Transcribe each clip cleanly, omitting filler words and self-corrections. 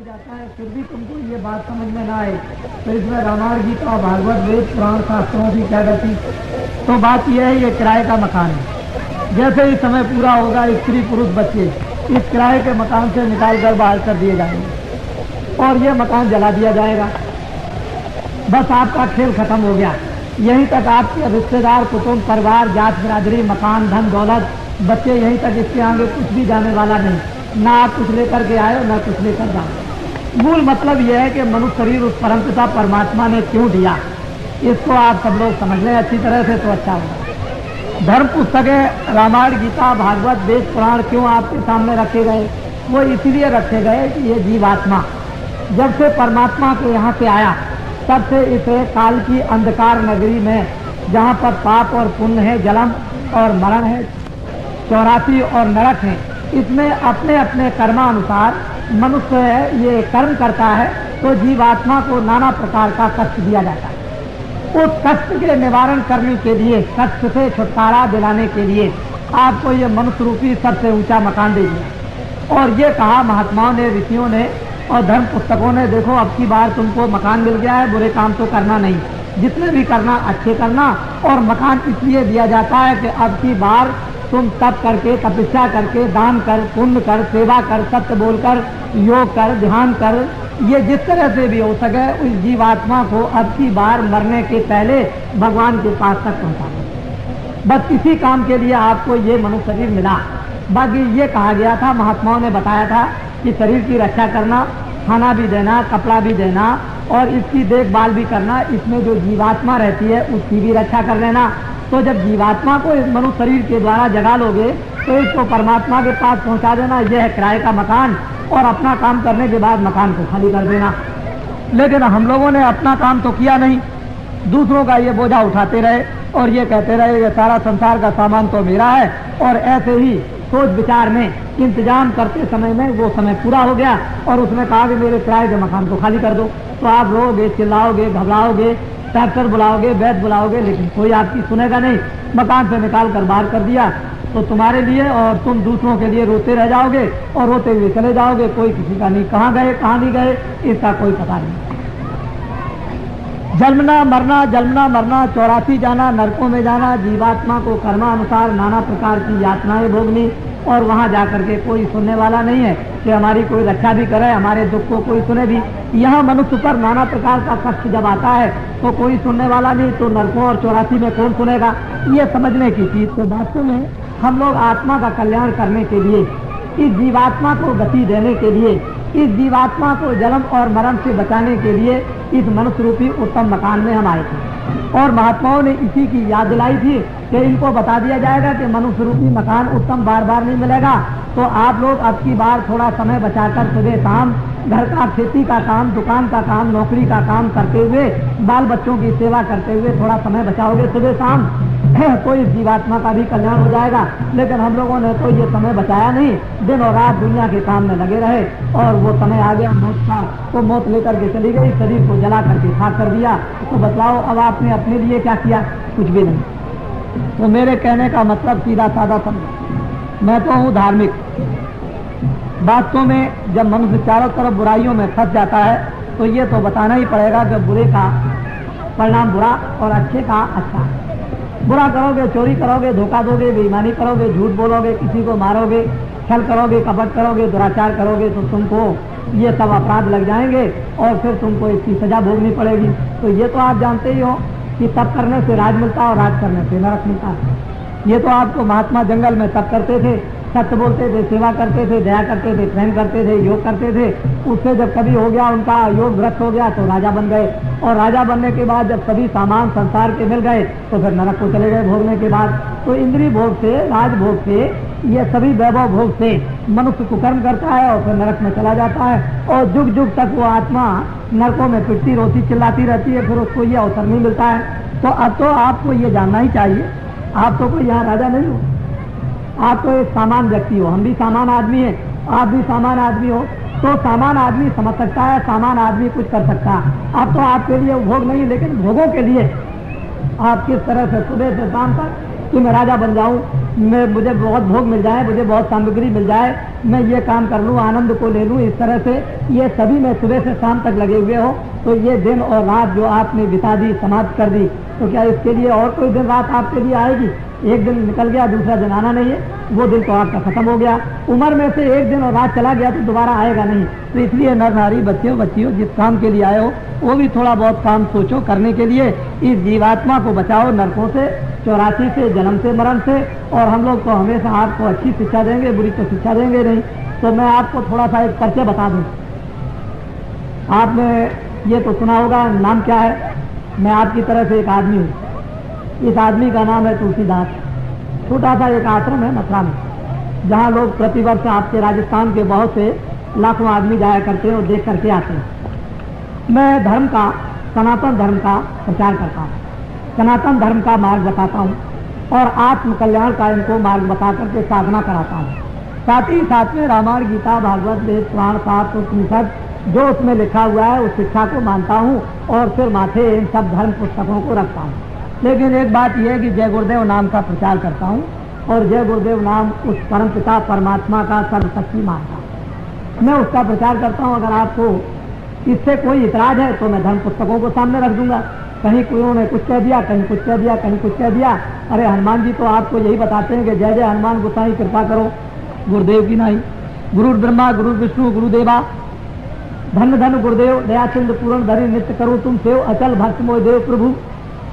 जाता है फिर भी तुमको ये बात समझ में ना आए तो इसमें रामायण गीता और भागवत वेद पुराण शास्त्रों की क्या गलती। तो बात यह है, ये किराए का मकान है। जैसे ही समय पूरा होगा स्त्री पुरुष बच्चे इस किराए के मकान से निकाल कर बाहर कर दिए जाएंगे और ये मकान जला दिया जाएगा। बस आपका खेल खत्म हो गया। यहीं तक आपके रिश्तेदार कुटुंब परिवार जात बिरादरी मकान धन दौलत बच्चे यहीं तक, इसके आगे कुछ भी जाने वाला नहीं। ना आप कुछ लेकर के आए ना कुछ लेकर जाओ। मूल मतलब यह है कि मनुष्य शरीर उस परमपिता परमात्मा ने क्यों दिया, इसको आप सब लोग समझ लें अच्छी तरह से तो अच्छा होगा। धर्म पुस्तकें रामायण गीता भागवत वेद पुराण क्यों आपके सामने रखे गए? वो इसलिए रखे गए कि ये जीवात्मा जब से परमात्मा के यहाँ से आया तब से इसे काल की अंधकार नगरी में, जहाँ पर पाप और पुण्य है, जन्म और मरण है, 84 और नरक है, इसमें अपने अपने कर्मानुसार मनुष्य ये कर्म करता है तो जीवात्मा को नाना प्रकार का कष्ट दिया जाता है। उस कष्ट के निवारण करने के लिए, कष्ट से छुटकारा दिलाने के लिए आपको ये मनुष्य रूपी सबसे ऊंचा मकान दे दिया। और ये कहा महात्माओं ने, ऋषियों ने और धर्म पुस्तकों ने, देखो अब की बार तुमको मकान मिल गया है, बुरे काम तो करना नहीं, जितने भी करना अच्छे करना। और मकान इसलिए दिया जाता है कि अब की बार तुम तप करके, तपस्या करके, दान कर, पुण्य कर, सेवा कर, सत्य बोलकर, योग कर, ध्यान कर, ये जिस तरह से भी हो सके उस जीवात्मा को अब की बार मरने के पहले भगवान के पास तक पहुंचा दो। बस इसी काम के लिए आपको ये मनुष्य शरीर मिला। बाकी ये कहा गया था, महात्माओं ने बताया था कि शरीर की रक्षा करना, खाना भी देना, कपड़ा भी देना और इसकी देखभाल भी करना, इसमें जो जीवात्मा रहती है उसकी भी रक्षा कर लेना। तो जब जीवात्मा को इस मनुष्य शरीर के द्वारा जगा लोगे तो इसको परमात्मा के पास पहुंचा देना, यह है किराए का मकान। और अपना काम करने के बाद मकान को खाली कर देना। लेकिन हम लोगों ने अपना काम तो किया नहीं, दूसरों का ये बोझा उठाते रहे और ये कहते रहे ये सारा संसार का सामान तो मेरा है। और ऐसे ही सोच विचार में इंतजाम करते समय में वो समय पूरा हो गया और उसने कहा कि मेरे किराए के मकान को खाली कर दो। तो आप रोगे, चिल्लाओगे, घबराओगे, ट्रैक्टर बुलाओगे, वैद्य बुलाओगे, लेकिन कोई आपकी सुनेगा नहीं। मकान से निकाल कर बाहर कर दिया तो तुम्हारे लिए और तुम दूसरों के लिए रोते रह जाओगे और रोते हुए चले जाओगे। कोई किसी का नहीं, कहाँ गए कहाँ नहीं गए इसका कोई पता नहीं। जन्मना मरना, जन्मना मरना, 84 जाना, नरकों में जाना, जीवात्मा को कर्मानुसार नाना प्रकार की यातनाएं भोगनी और वहां जाकर के कोई सुनने वाला नहीं है कि हमारी कोई रक्षा भी करे, हमारे दुख को कोई सुने भी। यहाँ मनुष्य पर नाना प्रकार का कष्ट जब आता है तो कोई सुनने वाला नहीं, तो नरकों और 84 में कौन सुनेगा? ये समझने की चीज। तो वास्तव में हम लोग आत्मा का कल्याण करने के लिए, इस जीवात्मा को गति देने के लिए, इस जीवात्मा को जन्म और मरण से बचाने के लिए इस मनुष्य रूपी उत्तम मकान में हम आए थे। और महात्माओं ने इसी की याद दिलाई थी कि इनको बता दिया जाएगा कि मनुष्य रूपी मकान उत्तम बार बार नहीं मिलेगा। तो आप लोग अब की बार थोड़ा समय बचाकर सुबह शाम घर का, खेती का काम, दुकान का काम, नौकरी का काम करते हुए, बाल बच्चों की सेवा करते हुए थोड़ा समय बचाओगे सुबह शाम तो इस जीवात्मा का भी कल्याण हो जाएगा। लेकिन हम लोगों ने तो ये समय बचाया नहीं, दिन और रात दुनिया के काम में लगे रहे और वो समय आ गया मौत का, तो मौत लेकर के चली गई, शरीर को जला करके खाक कर दिया। तो बतलाओ अब आपने अपने लिए क्या किया? कुछ भी नहीं। तो मेरे कहने का मतलब सीधा साधा समझो, मैं तो हूँ धार्मिक। वास्तव में जब मनुष्य चारों तरफ बुराइयों में फंस जाता है तो ये तो बताना ही पड़ेगा कि बुरे का परिणाम बुरा और अच्छे का अच्छा। बुरा करोगे, चोरी करोगे, धोखा दोगे, बेईमानी करोगे, झूठ बोलोगे, किसी को मारोगे, छल करोगे, कपट करोगे, दुराचार करोगे तो तुमको ये सब अपराध लग जाएंगे और फिर तुमको इसकी सजा भोगनी पड़ेगी। तो ये तो आप जानते ही हो कि तप करने से राज मिलता है और राज करने से नरक मिलता है। ये तो आपको महात्मा जंगल में तप करते थे, सत्य बोलते थे, सेवा करते थे, दया करते थे, प्रेम करते थे, योग करते थे। उससे जब कभी हो गया उनका योग भ्रष्ट हो गया तो राजा बन गए। और राजा बनने के बाद जब सभी सामान संसार के मिल गए तो फिर नरक को चले गए भोगने के बाद। तो इंद्रिय भोग से, राज भोग से, ये सभी वैभव भोग से मनुष्य कुकर्म करता है और फिर नरक में चला जाता है। और जुग जुग तक वो आत्मा नरकों में पिटती रोती चिल्लाती रहती है, फिर उसको ये अवसर नहीं मिलता है। तो अब तो आपको ये जानना ही चाहिए, आप तो कोई यहाँ राजा नहीं हो, आप तो एक सामान्य व्यक्ति हो। हम भी सामान्य आदमी हैं, आप भी सामान्य आदमी हो। तो सामान्य आदमी समझ सकता है, सामान्य आदमी कुछ कर सकता है। अब तो आपके लिए भोग नहीं, लेकिन भोगों के लिए आप किस तरह से सुबह से शाम तक कि मैं राजा बन जाऊं, मैं मुझे बहुत भोग मिल जाए, मुझे बहुत सामग्री मिल जाए, मैं ये काम कर लूं, आनंद को ले लूं, इस तरह से ये सभी में सुबह से शाम तक लगे हुए हो, तो ये दिन और रात जो आपने बिता दी, समाप्त कर दी, तो क्या इसके लिए और कोई दिन रात आपके लिए आएगी? एक दिन निकल गया, दूसरा दिन आना नहीं है, वो दिन तो आपका खत्म हो गया। उम्र में से एक दिन और रात चला गया तो दोबारा आएगा नहीं। तो इसलिए नर नारी, बच्चियों बच्चियों, जिस काम के लिए आए हो वो भी थोड़ा बहुत काम सोचो करने के लिए। इस जीवात्मा को बचाओ नरकों से, 84 से, जन्म से, मरण से। और हम लोग तो हमेशा आपको अच्छी शिक्षा देंगे, बुरी तो शिक्षा देंगे नहीं। तो मैं आपको थोड़ा सा एक परिचय बता दूं। आपने ये तो सुना होगा, नाम क्या है? मैं आपकी तरह से एक आदमी हूँ। इस आदमी का नाम है तुलसीदास। छोटा सा एक आश्रम है मथुरा में, जहाँ लोग प्रतिवर्ष आपके राजस्थान के बहुत से लाखों आदमी जाया करते हैं और देख करके आते हैं। मैं धर्म का, सनातन धर्म का प्रचार करता हूँ, सनातन धर्म का मार्ग बताता हूँ और आत्म कल्याण का इनको मार्ग बता करके साधना कराता हूँ। साथ ही साथ में रामायण, गीता, भागवत, वेद, पुराण, शास्त्र, उपनिषद जो उसमें लिखा हुआ है उस शिक्षा को मानता हूँ और फिर माथे इन सब धर्म पुस्तकों को रखता हूँ। लेकिन एक बात यह है कि जय गुरुदेव नाम का प्रचार करता हूँ और जय गुरुदेव नाम उस परम पिता परमात्मा का सर्वशक्ति मानता हूँ। मैं उसका प्रचार करता हूँ। अगर आपको इससे कोई इतराज है तो मैं धर्म पुस्तकों को सामने रख दूंगा। कहीं कोई उन्होंने कुछ कह दिया, कहीं कुछ कह दिया, कहीं कुछ कह दिया। अरे हनुमान जी तो आपको यही बताते हैं कि जय जय हनुमान गोसाई कृपा करो गुरुदेव की नहीं। गुरु ब्रह्मा गुरु विष्णु गुरुदेवा, धन धन गुरुदेव, दया सिंधु पूर्ण धरि नित्य करो तुम सेव, अचल भक्त मोय देव प्रभु।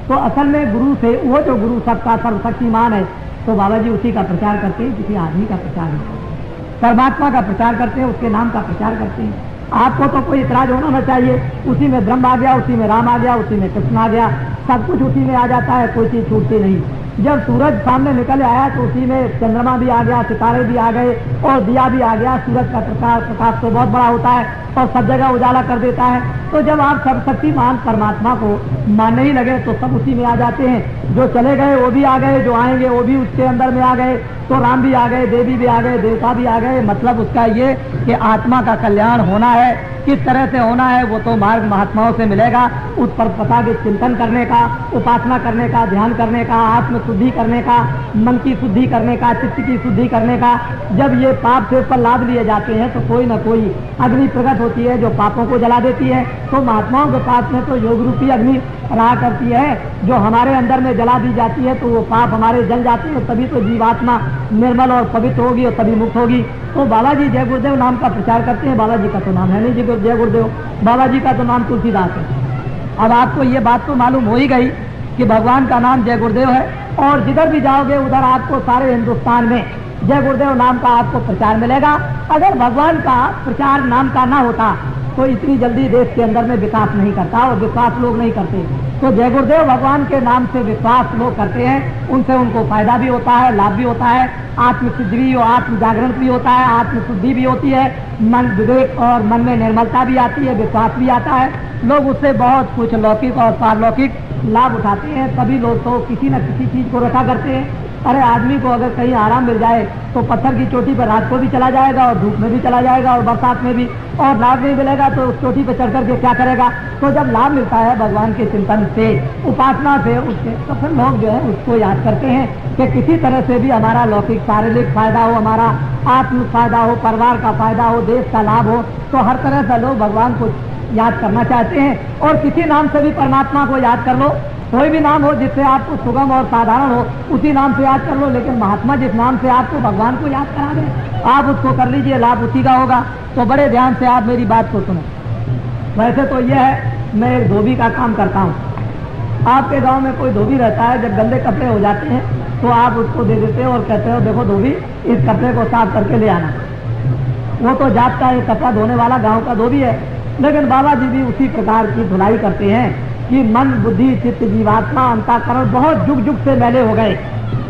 तो असल में गुरु से, वो जो गुरु सबका सर्वशक्तिमान है, तो बाबा जी उसी का प्रचार करते हैं, किसी आदमी का प्रचार नहीं करते। परमात्मा का प्रचार करते हैं, उसके नाम का प्रचार करते हैं। आपको तो कोई इतराज होना ना चाहिए। उसी में ब्रह्म आ गया, उसी में राम आ गया, उसी में कृष्ण आ गया, सब कुछ उसी में आ जाता है, कोई चीज छूटती नहीं। जब सूरज सामने निकल आया तो उसी में चंद्रमा भी आ गया, सितारे भी आ गए और दिया भी आ गया। सूरज का प्रकाश तो बहुत बड़ा होता है और सब जगह उजाला कर देता है। तो जब आप सर्वशक्तिमान परमात्मा को मानने ही लगे तो सब उसी में आ जाते हैं। जो चले गए वो भी आ गए, जो आएंगे वो भी उसके अंदर में आ गए। तो राम भी आ गए, देवी भी आ गए, देवता भी आ गए। मतलब उसका ये कि आत्मा का कल्याण होना है, किस तरह से होना है वो तो मार्ग महात्माओं से मिलेगा। उस पर पता के चिंतन करने का, उपासना करने का, ध्यान करने का, आत्म शुद्धि करने का, मन की शुद्धि करने का, चित्त की शुद्धि करने का। जब ये पाप से पर लाभ लिए जाते हैं तो कोई न कोई अग्नि प्रकट होती है जो पापों को जला देती है। तो महात्माओं के पास में तो योग रूपी अग्नि रहा करती है, जो हमारे अंदर में जला दी जाती है तो वो पाप हमारे जल जाते हैं। तभी तो जीवात्मा निर्मल और पवित्र होगी और तभी मुक्त होगी। तो बाबा जी जय गुरुदेव नाम का प्रचार करते हैं। बाबा जी का तो नाम है नहीं जी जय गुरुदेव, बाबा जी का तो नाम तुलसीदास है। अब आपको ये बात तो मालूम हो ही गई कि भगवान का नाम जय गुरुदेव है और जिधर भी जाओगे उधर आपको सारे हिंदुस्तान में जय गुरुदेव नाम का आपको प्रचार मिलेगा। अगर भगवान का प्रचार नाम का ना होता तो इतनी जल्दी देश के अंदर में विकास नहीं करता और विश्वास लोग नहीं करते। तो जय गुरुदेव भगवान के नाम से विश्वास लोग करते हैं, उनसे उनको फायदा भी होता है, लाभ भी होता है, आत्म सिद्धि भी, आत्म जागरण भी होता है, आत्म शुद्धि भी होती है, मन विवेक और मन में निर्मलता भी आती है, विश्वास भी आता है। लोग उससे बहुत कुछ लौकिक और पारलौकिक लाभ उठाते हैं। सभी लोग तो किसी न किसी चीज को रखा करते हैं। अरे आदमी को अगर कहीं आराम मिल जाए तो पत्थर की चोटी पर रात को भी चला जाएगा और धूप में भी चला जाएगा और बरसात में भी, और लाभ नहीं मिलेगा तो उस चोटी पर चढ़ करके क्या करेगा। तो जब लाभ मिलता है भगवान के चिंतन से, उपासना से, उससे तो फिर लोग जो है उसको याद करते हैं कि किसी तरह से भी हमारा लौकिक शारीरिक फायदा हो, हमारा आत्म फायदा हो, परिवार का फायदा हो, देश का लाभ हो। तो हर तरह से लोग भगवान को याद करना चाहते हैं। और किसी नाम से भी परमात्मा को याद कर लो, कोई भी नाम हो जिससे आपको सुगम और साधारण हो उसी नाम से याद कर लो। लेकिन महात्मा जिस नाम से आपको भगवान को याद करा दें आप उसको कर लीजिए, लाभ उसी का होगा। तो बड़े ध्यान से आप मेरी बात को सुनो। वैसे तो यह है मैं एक धोबी का काम करता हूँ। आपके गांव में कोई धोबी रहता है, जब गंदे कपड़े हो जाते हैं तो आप उसको दे देते हो और कहते हो देखो धोबी इस कपड़े को साफ करके ले आना। वो तो जात का एक कपड़ा धोने वाला गाँव का धोबी है। लेकिन बाबा जी भी उसी प्रकार की धुलाई करते हैं कि मन बुद्धि चित्त जीवात्मा अंतःकरण बहुत जुग जुग से मैले हो गए,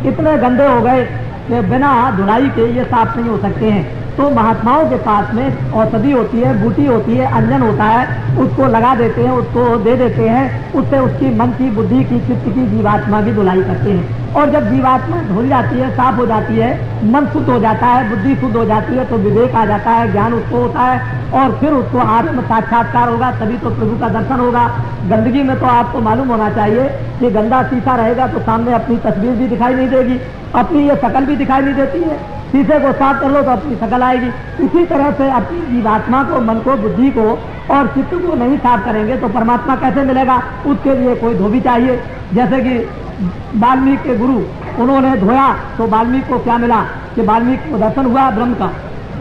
इतने गंदे हो गए कि बिना धुलाई के ये साफ नहीं हो सकते हैं। तो महात्माओं के पास में औषधि होती है, बूटी होती है, अंजन होता है, उसको लगा देते हैं, उसको दे देते हैं, उससे उसकी मन की, बुद्धि की, चित्त की, जीवात्मा की धुलाई करते हैं। और जब जीवात्मा धुल जाती है, साफ हो जाती है, मन शुद्ध हो जाता है, बुद्धि शुद्ध हो जाती है, तो विवेक आ जाता है, ज्ञान उसको होता है और फिर उसको आत्म साक्षात्कार होगा, तभी तो प्रभु का दर्शन होगा। गंदगी में तो आपको मालूम होना चाहिए कि गंदा शीशा रहेगा तो सामने अपनी तस्वीर भी दिखाई नहीं देगी, अपनी ये शकल भी दिखाई नहीं देती है। शीशे को साफ कर लो तो अपनी शकल आएगी। इसी तरह से अपनी जीवात्मा को, मन को, बुद्धि को और चित्त को नहीं साफ करेंगे तो परमात्मा कैसे मिलेगा? उसके लिए कोई धोबी चाहिए। जैसे कि वाल्मीकि के गुरु, उन्होंने धोया तो वाल्मीकि को क्या मिला कि वाल्मीकि को दर्शन हुआ ब्रह्म का,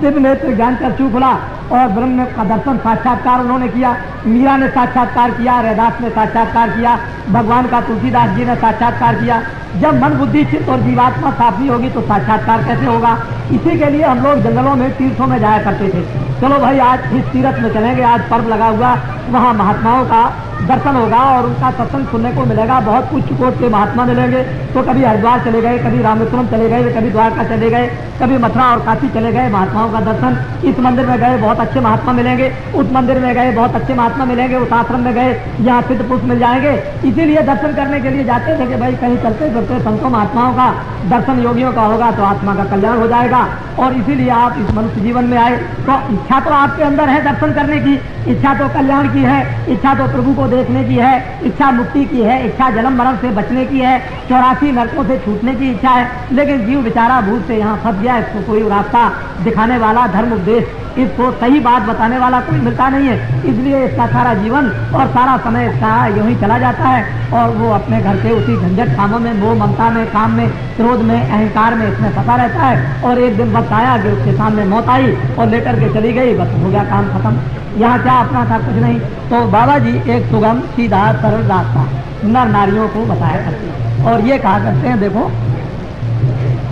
दिव्य नेत्र ज्ञान चक्षु खुला और ब्रह्म का दर्शन, साक्षात्कार उन्होंने किया। मीरा ने साक्षात्कार किया, रैदास ने साक्षात्कार किया, भगवान का तुलसीदास जी ने साक्षात्कार किया। जब मन, बुद्धि, चित्त और जीवात्मा साफ नहीं होगी तो साक्षात्कार कैसे होगा? इसी के लिए हम लोग जंगलों में, तीर्थों में जाया करते थे। चलो भाई आज इस तीर्थ में चलेंगे, आज पर्व लगा हुआ, वहाँ महात्माओं का दर्शन होगा और उनका सत्संग सुनने को मिलेगा। बहुत उच्च कोट के महात्मा मिलेंगे। तो कभी हरिद्वार चले गए, कभी रामेश्वरम चले गए, कभी द्वारका चले गए, कभी मथुरा और काशी चले गए, महात्माओं का दर्शन। इस मंदिर में गए, बहुत अच्छे महात्मा मिलेंगे, उस मंदिर में गए, बहुत अच्छे महात्मा मिलेंगे, उस आश्रम में गए, यहाँ सिद्ध पुरुष मिल जाएंगे। इसीलिए दर्शन करने के लिए जाते थे कि भाई कहीं चलते फिरते संतों महात्माओं का दर्शन, योगियों का होगा तो आत्मा का कल्याण हो जाएगा। और इसीलिए आप इस मनुष्य जीवन में आए। तो इच्छा तो आपके अंदर है दर्शन करने की, इच्छा तो कल्याण की है, इच्छा तो प्रभु को देखने की है, इच्छा मुक्ति की है, इच्छा जन्म मरण से बचने की है, 84 नरकों से छूटने की इच्छा है। लेकिन जीव बेचारा भूल से यहाँ फंस गया, इसको कोई रास्ता दिखाने वाला, धर्म उपदेश, इसको सही बात बताने वाला कोई मिलता नहीं है। इसलिए इसका सारा जीवन और सारा समय इसका यूं ही चला जाता है और वो अपने घर के उसी झंझट कामों में, मोह ममता में, काम में, क्रोध में, अहंकार में इसमें फंसा रहता है। और एक दिन वक्त आया कि उसके सामने मौत आई और लेटर के चली गई, बस हो गया काम खत्म। यहाँ क्या अपना था? कुछ नहीं। तो बाबा जी एक सुगम, सीधा, सरल रास्ता नर नारियों को बताया करते हैं और ये कहा करते हैं, देखो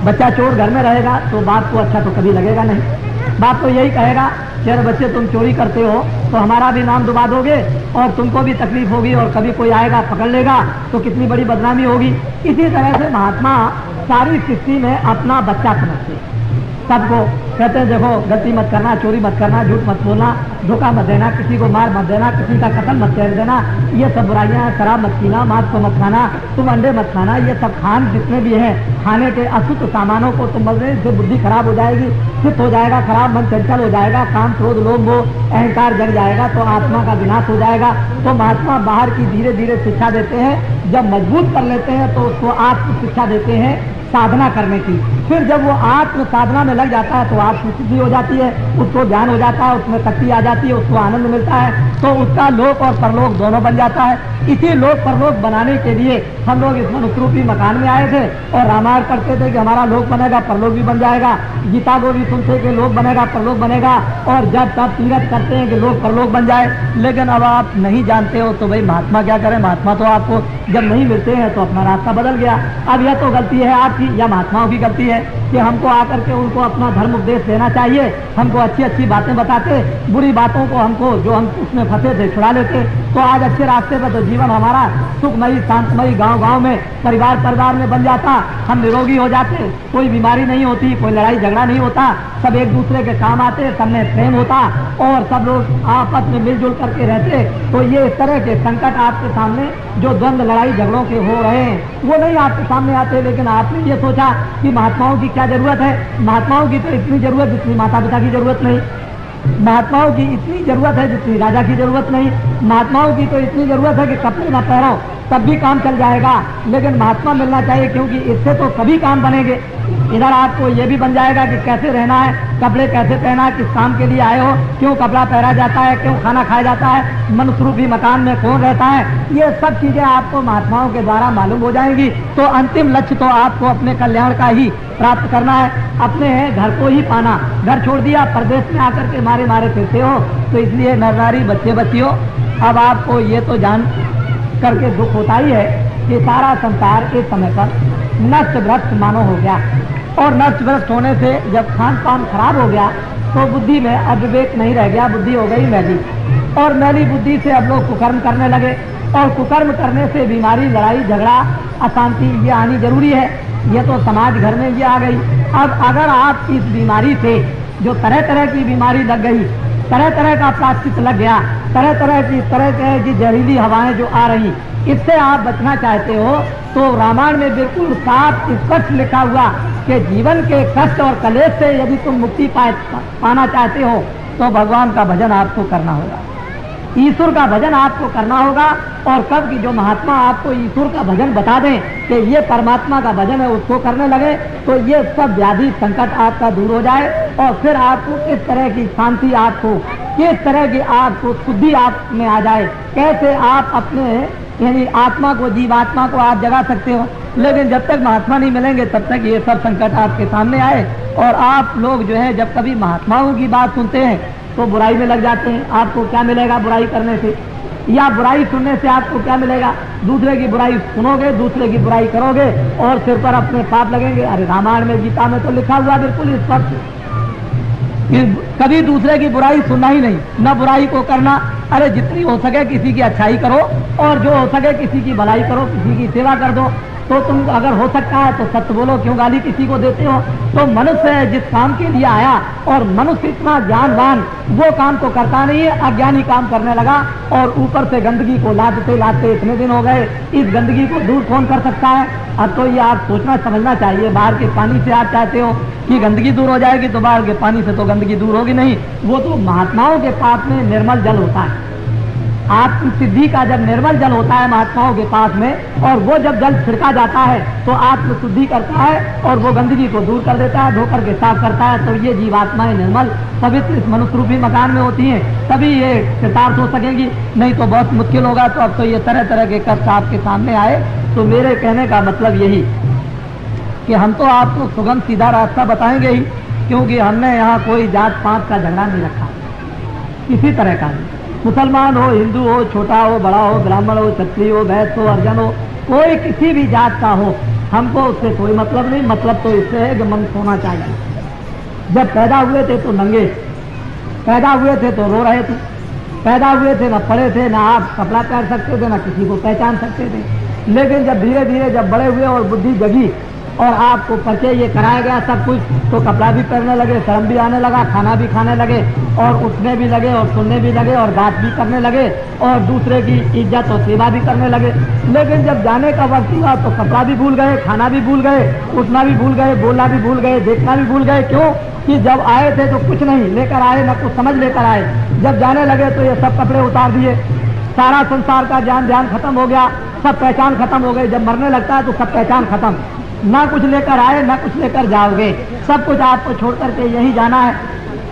बच्चा चोर घर में रहेगा तो बाप को अच्छा तो कभी लगेगा नहीं। बाप तो यही कहेगा कि अरे बच्चे तुम चोरी करते हो तो हमारा भी नाम डुबा दोगे और तुमको भी तकलीफ होगी और कभी कोई आएगा पकड़ लेगा तो कितनी बड़ी बदनामी होगी। इसी तरह से महात्मा सारी सृष्टि में अपना बच्चा समझते हैं, सबको कहते हैं देखो गलती मत करना, चोरी मत करना, झूठ मत बोलना, धोखा मत देना, किसी को मार मत देना, किसी का कत्ल मत कर देना, ये सब बुराइयां हैं। शराब मत पीना, मांस को मत खाना, तुम अंडे मत खाना, ये सब खान जितने भी हैं खाने के अशुद्ध सामानों को तुम बोल रहे हैं, बुद्धि खराब हो जाएगी, चित्त हो जाएगा खराब, मन चंचल हो जाएगा, काम, क्रोध, लोभ, मोह, अहंकार जग जाएगा तो आत्मा का विनाश हो जाएगा। तो महात्मा बाहर की धीरे धीरे शिक्षा देते हैं, जब मजबूत कर लेते हैं तो उसको आत्म शिक्षा देते हैं साधना करने की। फिर जब वो आत्म साधना में लग जाता है तो आत्म सिद्धि हो जाती है, उसको ज्ञान हो जाता है, उसमें शक्ति आ जाती है, उसको आनंद मिलता है, तो उसका लोक और परलोक दोनों बन जाता है। इसी लोक परलोक बनाने के लिए हम लोग इस मनुष्य रूपी मकान में आए थे और रामायण पढ़ते थे कि हमारा लोक बनेगा, परलोक भी बन जाएगा। गीता को भी सुनते कि लोक बनेगा, परलोक बनेगा, और जब तब तीरथ करते हैं कि लोक परलोक बन जाए। लेकिन अब आप नहीं जानते हो तो भाई महात्मा क्या करें? महात्मा तो आपको जब नहीं मिलते हैं तो अपना रास्ता बदल गया। अब यह तो गलती है आपकी या महात्माओं की गलती है कि हमको आकर के उनको अपना धर्म उपदेश देना चाहिए, हमको अच्छी अच्छी बातें बताते, बुरी बातों को हमको जो हम उसमें फंसे थे छुड़ा लेते तो आज अच्छे रास्ते पर तो जीवन हमारा सुखमयी, शांतमयी, गांव गांव में, परिवार परिवार में बन जाता, हम निरोगी हो जाते, कोई बीमारी नहीं होती, कोई लड़ाई झगड़ा नहीं होता, सब एक दूसरे के काम आते, सब में प्रेम होता और सब लोग आपस में मिलजुल करके रहते। तो ये इस तरह के संकट आपके सामने जो द्वंद्व, लड़ाई झगड़ों के हो रहे हैं वो नहीं आपके सामने आते। लेकिन आपने ये सोचा कि महात्माओं की क्या जरूरत है? महात्माओं की तो इतनी जरूरत जितनी माता पिता की जरूरत नहीं, महात्माओं की इतनी जरूरत है जितनी राजा की जरूरत नहीं, महात्माओं की तो इतनी जरूरत है कि कपड़े ना पहनो तब भी काम चल जाएगा। लेकिन महात्मा मिलना चाहिए क्योंकि इससे तो सभी काम बनेंगे। इधर आपको ये भी बन जाएगा कि कैसे रहना है, कपड़े कैसे पहना है, किस काम के लिए आए हो, क्यों कपड़ा पहना जाता है, क्यों खाना खाया जाता है, मनुष्य रूपी मकान में कौन रहता है, ये सब चीजें आपको महात्माओं के द्वारा मालूम हो जाएंगी। तो अंतिम लक्ष्य तो आपको अपने कल्याण का ही प्राप्त करना है, अपने घर को ही पाना। घर छोड़ दिया, परदेश में आकर के मारे मारे फिरते हो। तो इसलिए नर नारी, बच्चे बच्चियों, अब आपको ये तो जान करके दुख होता ही है कि सारा संसार एक समय पर नष्ट भ्रष्ट मानो हो गया और नष्ट भ्रष्ट होने से जब खान पान खराब हो गया तो बुद्धि में अविवेक नहीं रह गया, बुद्धि हो गई मैली और मैली बुद्धि से अब लोग कुकर्म करने लगे और कुकर्म करने से बीमारी, लड़ाई झगड़ा, अशांति ये आनी जरूरी है। ये तो समाज घर में ये आ गई। अब अगर आप इस बीमारी से जो तरह तरह की बीमारी लग गई, तरह तरह का प्लास्टिक लग गया, तरह तरह की जहरीली हवाएं जो आ रही, इससे आप बचना चाहते हो तो रामायण में बिल्कुल साफ स्पष्ट लिखा हुआ कि जीवन के कष्ट और कलेश से यदि तुम मुक्ति पाना चाहते हो तो भगवान का भजन आपको करना होगा, ईश्वर का भजन आपको करना होगा। और कब की जो महात्मा आपको ईश्वर का भजन बता दें कि ये परमात्मा का भजन है, उसको करने लगे तो ये सब व्याधि संकट आपका दूर हो जाए और फिर आपको किस तरह की शांति, आपको किस तरह की आपको शुद्धि आप में आ जाए, कैसे आप अपने यानी आत्मा को, जीवात्मा को आप जगा सकते हो। लेकिन जब तक महात्मा नहीं मिलेंगे तब तक ये सब संकट आपके सामने आए। और आप लोग जो है जब कभी महात्माओं की बात सुनते हैं तो बुराई में लग जाते हैं। आपको क्या मिलेगा बुराई करने से, या बुराई सुनने से आपको क्या मिलेगा? दूसरे की बुराई सुनोगे, दूसरे की बुराई करोगे और सिर पर अपने पाप लगेंगे। अरे रामायण में, गीता में तो लिखा हुआ बिल्कुल इस वक्त कभी दूसरे की बुराई सुनना ही नहीं, न बुराई को करना। अरे जितनी हो सके किसी की अच्छाई करो और जो हो सके किसी की भलाई करो, किसी की सेवा कर दो। तो तुम अगर हो सकता है तो सत्य बोलो, क्यों गाली किसी को देते हो? तो मनुष्य जिस काम के लिए आया और मनुष्य इतना ज्ञानवान वो काम तो करता नहीं है, अज्ञानी काम करने लगा और ऊपर से गंदगी को लादते लादते इतने दिन हो गए। इस गंदगी को दूर कौन कर सकता है? अब तो ये आप सोचना समझना चाहिए। बाहर के पानी से आप चाहते हो कि गंदगी दूर हो जाएगी, तो बाहर के पानी से तो गंदगी दूर होगी नहीं। वो तो महात्माओं के पास में निर्मल जल होता है। आत्म सिद्धि का जब निर्मल जल होता है महात्माओं के पास में, और वो जब जल छिड़का जाता है तो आत्म शुद्धि करता है और वो गंदगी को दूर कर देता है, धोकर के साफ करता है। तो ये जीवात्माएं निर्मल पवित्र इस मनुष्य रूपी मकान में होती हैं, तभी ये कृतार्थ हो सकेंगी, नहीं तो बहुत मुश्किल होगा। तो अब तो ये तरह तरह के कष्ट आपके सामने आए। तो मेरे कहने का मतलब यही कि हम तो आपको सुगम सीधा रास्ता बताएंगे ही, क्योंकि हमने यहाँ कोई जात पात का झगड़ा नहीं रखा, किसी तरह का नहीं। मुसलमान हो, हिंदू हो, छोटा हो, बड़ा हो, ब्राह्मण हो, क्षत्रिय हो, वैश्य हो, अर्जन हो, कोई किसी भी जात का हो, हमको उससे कोई मतलब नहीं। मतलब तो इससे है कि मन होना चाहिए। जब पैदा हुए थे तो नंगे, पैदा हुए थे तो रो रहे थे, पैदा हुए थे न पढ़े थे, न आप कपड़ा पहन सकते थे, न किसी को पहचान सकते थे। लेकिन जब धीरे धीरे जब बड़े हुए और बुद्धि जगी और आपको परिचय ये कराया गया सब कुछ, तो कपड़ा भी पहनने लगे, शर्म भी आने लगा, खाना भी खाने लगे और उठने भी लगे और सुनने भी लगे और बात भी करने लगे और दूसरे की इज्जत और सेवा भी करने लगे। लेकिन जब जाने का वक्त हुआ तो कपड़ा भी भूल गए, खाना भी भूल गए, उठना भी भूल गए, बोलना भी भूल गए, देखना भी भूल गए। क्यों? कि जब आए थे तो कुछ नहीं लेकर आए, न कुछ समझ लेकर आए। जब जाने लगे तो ये सब कपड़े उतार दिए, सारा संसार का ध्यान खत्म हो गया, सब पहचान खत्म हो गई। जब मरने लगता है तो सब पहचान खत्म, ना कुछ लेकर आए ना कुछ लेकर जाओगे, सब कुछ आपको छोड़ करके यही जाना है,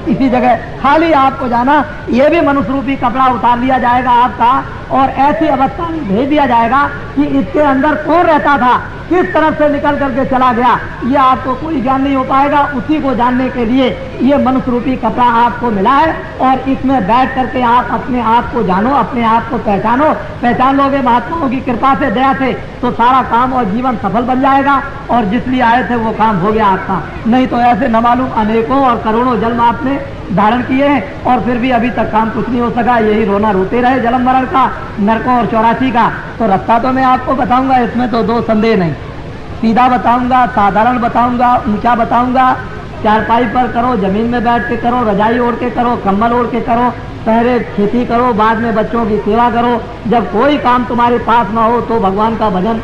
इसी जगह खाली आपको जाना। ये भी मनुष्य रूपी कपड़ा उतार लिया जाएगा आपका और ऐसी अवस्था में भेज दिया जाएगा कि इसके अंदर कौन रहता था, किस तरफ से निकल करके चला गया, ये आपको कोई ज्ञान नहीं हो पाएगा। उसी को जानने के लिए ये मनुष्य रूपी कपड़ा आपको मिला है और इसमें बैठ करके आप अपने आप को जानो, अपने आप को पहचानो। पहचान लोगे महात्माओं की कृपा से, दया से, तो सारा काम और जीवन सफल बन जाएगा और जिस लिए आए थे वो काम हो गया आपका। नहीं तो ऐसे न मालूम अनेकों और करोड़ों जन्म आपने धारण किए हैं और फिर भी अभी तक काम कुछ नहीं हो सका। यही रोना रोते रहे जन्म मरण का, नरकों और 84 का। तो रास्ता तो मैं आपको बताऊंगा, इसमें तो दो संदेह नहीं। सीधा बताऊंगा, साधारण बताऊंगा, ऊंचा बताऊंगा। चारपाई पर करो, जमीन में बैठ के करो, रजाई ओढ़ के करो, कंबल ओढ़ के करो, पहले खेती करो, बाद में बच्चों की सेवा करो। जब कोई काम तुम्हारे पास ना हो तो भगवान का भजन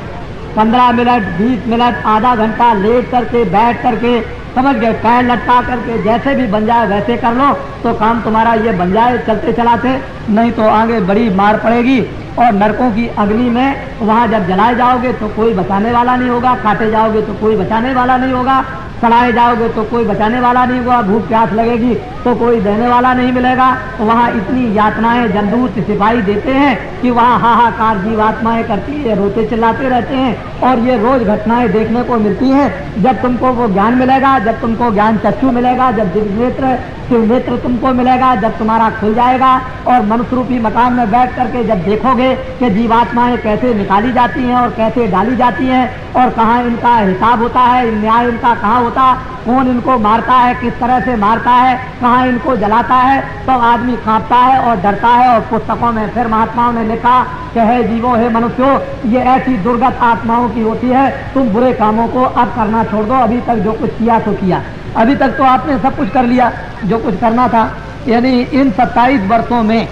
15 मिनट, 20 मिनट, आधा घंटा लेट करके, बैठ करके, समझ गए, पैर लटका करके जैसे भी बन जाए वैसे कर लो तो काम तुम्हारा ये बन जाए चलते चलाते। नहीं तो आगे बड़ी मार पड़ेगी और नरकों की अग्नि में वहाँ जब जलाए जाओगे तो कोई बचाने वाला नहीं होगा, काटे जाओगे तो कोई बचाने वाला नहीं होगा, सड़ाए जाओगे तो कोई बचाने वाला नहीं होगा, भूख प्यास लगेगी तो कोई देने वाला नहीं मिलेगा। वहाँ इतनी यातनाएं जंदूत सिपाही देते हैं कि वहाँ हाहाकार जीवात्माएं करती है, रोते चिल्लाते रहते हैं और ये रोज घटनाएं देखने को मिलती हैं। जब तुमको वो ज्ञान मिलेगा, जब तुमको ज्ञान चक्षु मिलेगा, जब दिव्य नेत्र तुमको मिलेगा, जब तुम्हारा खुल जाएगा और मनुष्य रूपी मकान में बैठ करके जब देखोगे कि जीवात्माएं कैसे निकाली जाती हैं और कैसे डाली जाती हैं और कहाँ इनका हिसाब होता है, न्याय इनका कहाँ होता, कौन इनको मारता है, किस तरह से मारता है, कहाँ इनको जलाता है, तो आदमी कांपता है और डरता है। और पुस्तकों में फिर महात्माओं ने लिखा कि हे जीवो, हे मनुष्यों, ये ऐसी दुर्गत आत्माओं की होती है, तुम बुरे कामों को अब करना छोड़ दो, अभी तक जो कुछ किया तो किया। अभी तक तो आपने सब कुछ कर लिया जो कुछ करना था, यानी इन 27 वर्षों में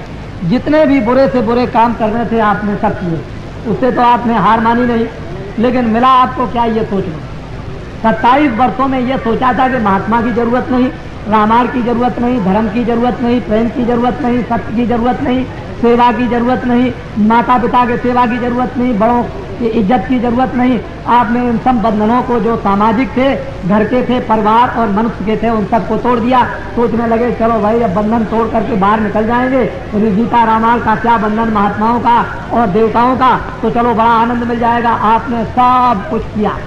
जितने भी बुरे से बुरे काम करने थे आपने सब किए, उससे तो आपने हार मानी नहीं। लेकिन मिला आपको क्या, ये सोच लो। 27 वर्षों में ये सोचा था कि महात्मा की जरूरत नहीं, रामायण की जरूरत नहीं, धर्म की जरूरत नहीं, प्रेम की जरूरत नहीं, सत्य की जरूरत नहीं, सेवा की जरूरत नहीं, माता पिता के सेवा की जरूरत नहीं, बड़ों की इज्जत की जरूरत नहीं। आपने इन सब बंधनों को जो सामाजिक थे, घर के थे, परिवार और मनुष्य के थे, उन सब को तोड़ दिया। सोचने लगे चलो भाई अब बंधन तोड़ करके बाहर निकल जाएंगे, गीता रामायण का क्या बंधन महात्माओं का और देवताओं का, तो चलो बड़ा आनंद मिल जाएगा। आपने सब कुछ किया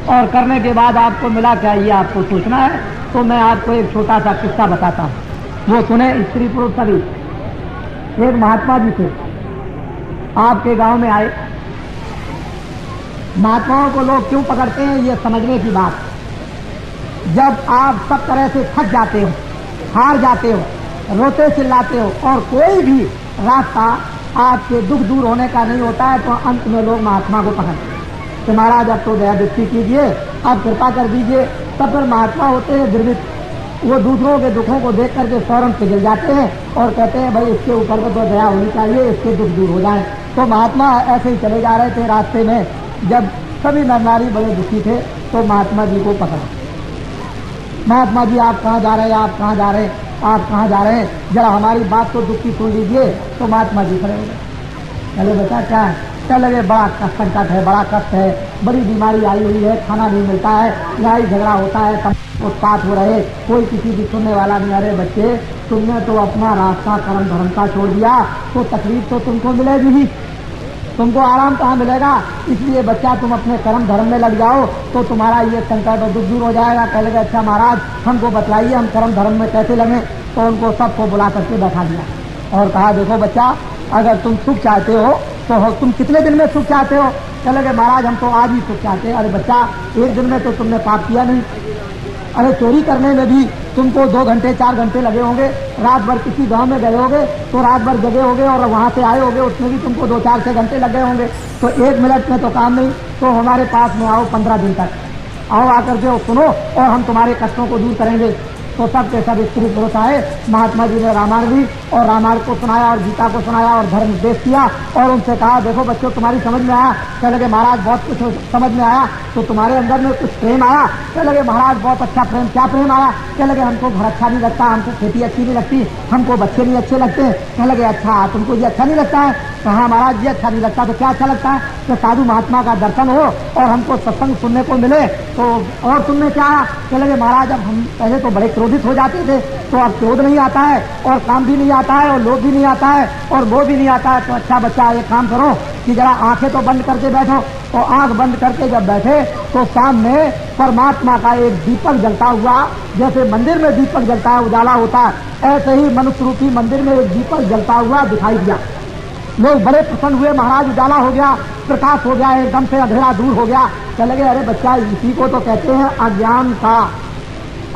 और करने के बाद आपको मिला क्या, ये आपको सोचना है। तो मैं आपको एक छोटा सा किस्सा बताता हूँ, वो सुने स्त्री पुरुष सभी। एक महात्मा जी थे, आपके गांव में आए। महात्माओं को लोग क्यों पकड़ते हैं, ये समझने की बात। जब आप सब तरह से थक जाते हो, हार जाते हो, रोते चिल्लाते हो और कोई भी रास्ता आपके दुख दूर होने का नहीं होता है, तो अंत में लोग महात्मा को पकड़ते हैं कि महाराज अब तो दया दृष्टि कीजिए, अब कृपा कर दीजिए। तब फिर महात्मा होते हैं द्रवित, वो दूसरों के दुखों को देख करके फौरन पिघल जाते हैं और कहते हैं भाई इसके ऊपर तो दया होनी चाहिए, इसके दुख दूर हो जाए। तो महात्मा ऐसे ही चले जा रहे थे, रास्ते में जब सभी नर नारी बड़े दुखी थे तो महात्मा जी को पकड़ा। महात्मा जी आप कहाँ जा रहे हैं, आप कहाँ जा रहे हैं, आप कहाँ जा रहे हैं, जरा हमारी बात तो दुख की सुन लीजिए। तो महात्मा जी खड़े हो गए, चले बेटा क्या है, क्या लगे बड़ा संकट है, बड़ा कष्ट है, बड़ी बीमारी आई हुई है, खाना नहीं मिलता है, लड़ाई झगड़ा होता है, उत्पात हो रहे, कोई किसी की सुनने वाला नहीं। अरे बच्चे तुमने तो अपना रास्ता कर्म धर्म का छोड़ दिया तो तकलीफ तो तुमको मिलेगी ही, तुमको आराम कहाँ मिलेगा। इसलिए बच्चा तुम अपने कर्म धर्म में लग जाओ तो तुम्हारा ये संकट और दुख दूर हो जाएगा। कह लगे अच्छा महाराज हमको बतलाइए हम कर्म धर्म में कैसे लगे। तो उनको सबको बुला करके बैठा दिया और कहा देखो बच्चा अगर तुम सुख चाहते हो तो तुम कितने दिन में सुख चाहते हो। कह लगे महाराज हम तो आज ही सुख चाहते हैं। अरे बच्चा एक दिन में तो तुमने पाप किया नहीं, अरे चोरी करने में भी तुमको 2 घंटे 4 घंटे लगे होंगे, रात भर किसी गांव में गए होगे तो रात भर जगे होगे और वहां से आए होगे, उसमें भी तुमको 2-4-6 घंटे लगे होंगे। तो 1 मिनट में तो काम नहीं, तो हमारे पास में आओ 15 दिन तक आओ, आकर के सुनो और हम तुम्हारे कष्टों को दूर करेंगे। तो सब के सब स्त्री पुरुष आए। महात्मा जी ने रामायण दी और रामायण को सुनाया और गीता को सुनाया और धर्म उपदेश किया और उनसे कहा देखो बच्चों तुम्हारी समझ में आया। कह लगे महाराज बहुत कुछ समझ में आया। तो तुम्हारे अंदर में कुछ प्रेम आया। कह लगे महाराज बहुत अच्छा प्रेम। क्या प्रेम आया? कह लगे हमको घर अच्छा नहीं लगता, हमको खेती अच्छी नहीं लगती, हमको बच्चे नहीं अच्छे लगते। कह लगे अच्छा तुमको ये अच्छा नहीं लगता है? कहा महाराज ये अच्छा नहीं लगता। तो क्या अच्छा लगता है? कि साधु महात्मा का दर्शन हो और हमको सत्संग सुनने को मिले। तो और तुमने क्या? कह लगे महाराज अब हम पहले तो बड़े क्रोधित हो जाते थे, तो अब क्रोध नहीं आता है और काम भी नहीं आता है और लोभ भी नहीं आता है और मोह भी नहीं आता है। तो अच्छा बच्चा एक काम करो कि जरा आंखें तो बंद करके बैठो। तो आंख बंद करके जब बैठे तो सामने परमात्मा का एक दीपक जलता हुआ, जैसे मंदिर में दीपक जलता है उजाला होता है, ऐसे ही मनुष्य रूपी मंदिर में एक दीपक जलता हुआ दिखाई दिया। लोग बड़े प्रसन्न हुए, महाराज उजाला हो गया, प्रकाश हो गया, एकदम से अंधेरा दूर हो गया। चले गए अरे बच्चा इसी को तो कहते हैं अज्ञान का।